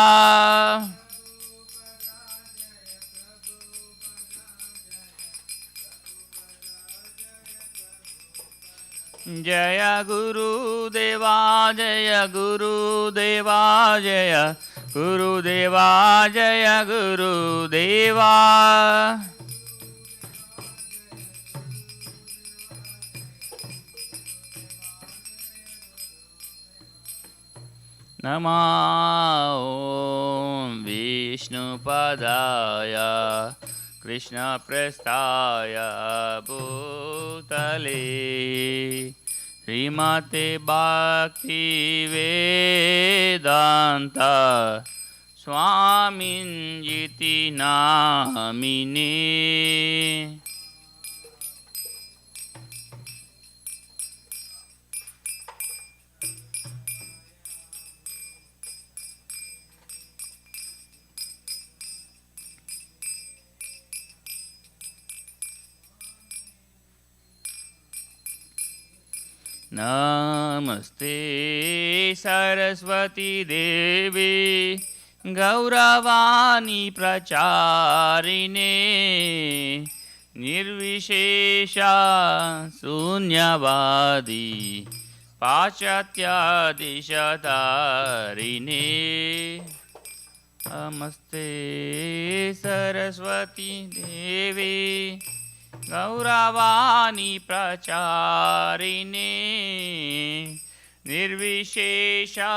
Jaya Guru Deva Jaya Guru Deva Jaya Guru Deva Jaya Guru Deva. Nama Om Vishnu Padaya Krishna Prestaya Bhutale Srimate Bhakti Vedanta Swaminjiti Namine. Namaste Saraswati Devi Gauravani Pracharine Nirvishesha Sunyavadi Pachatya Dishatarine. Namaste Saraswati Devi Gauravani Pracharine Nirvishesha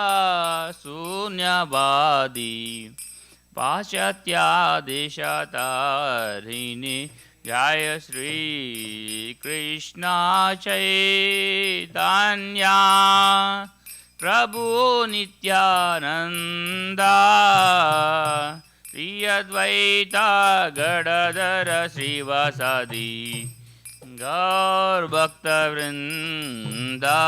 Sunyavadi Pachatya Deshatarine. Jaya Shri Krishna Chaitanya Prabhu Nityananda Shri Advaita Gadadhara Srivasadi Gaur Bhakta Vrinda.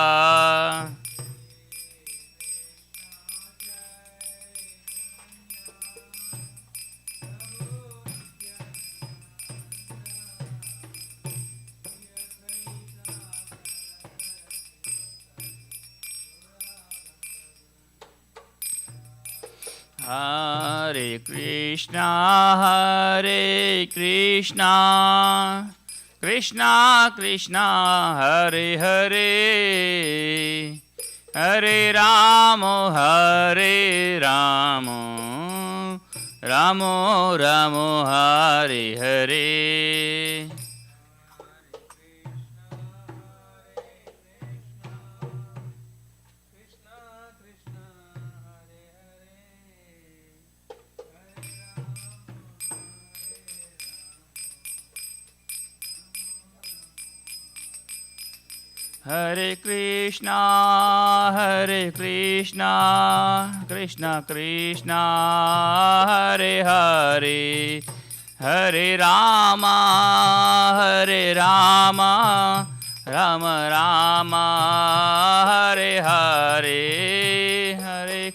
Hare Krishna Krishna Krishna Hare Hare Hare Ramo Ramo Ramo Hare Hare. Hare Krishna Krishna Krishna Hare Hare Hare Rama Rama Rama Hare Hare. Hare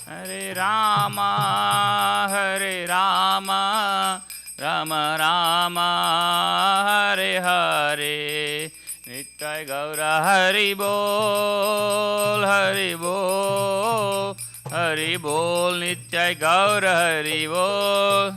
Hare Rama Rama Rama Hare Hare. Nitai Gaura Hari Bol Hari Bol Hari Bol Nitai Gaura Hari Bol.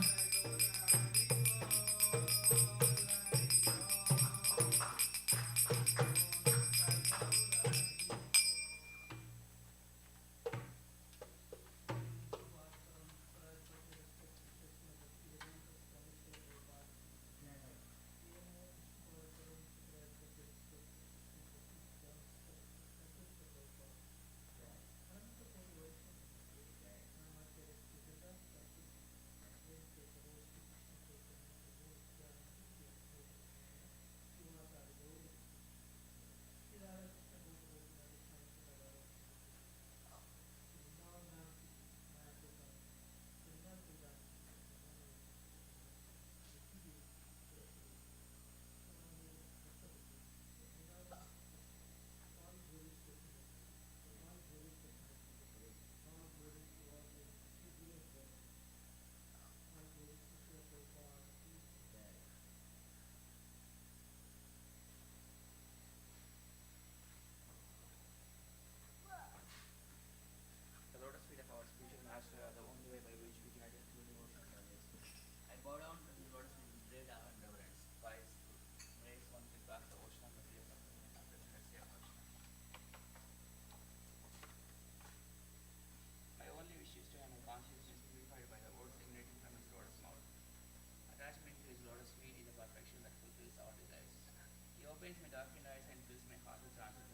quench my darkened eyes and fills my heart with joyful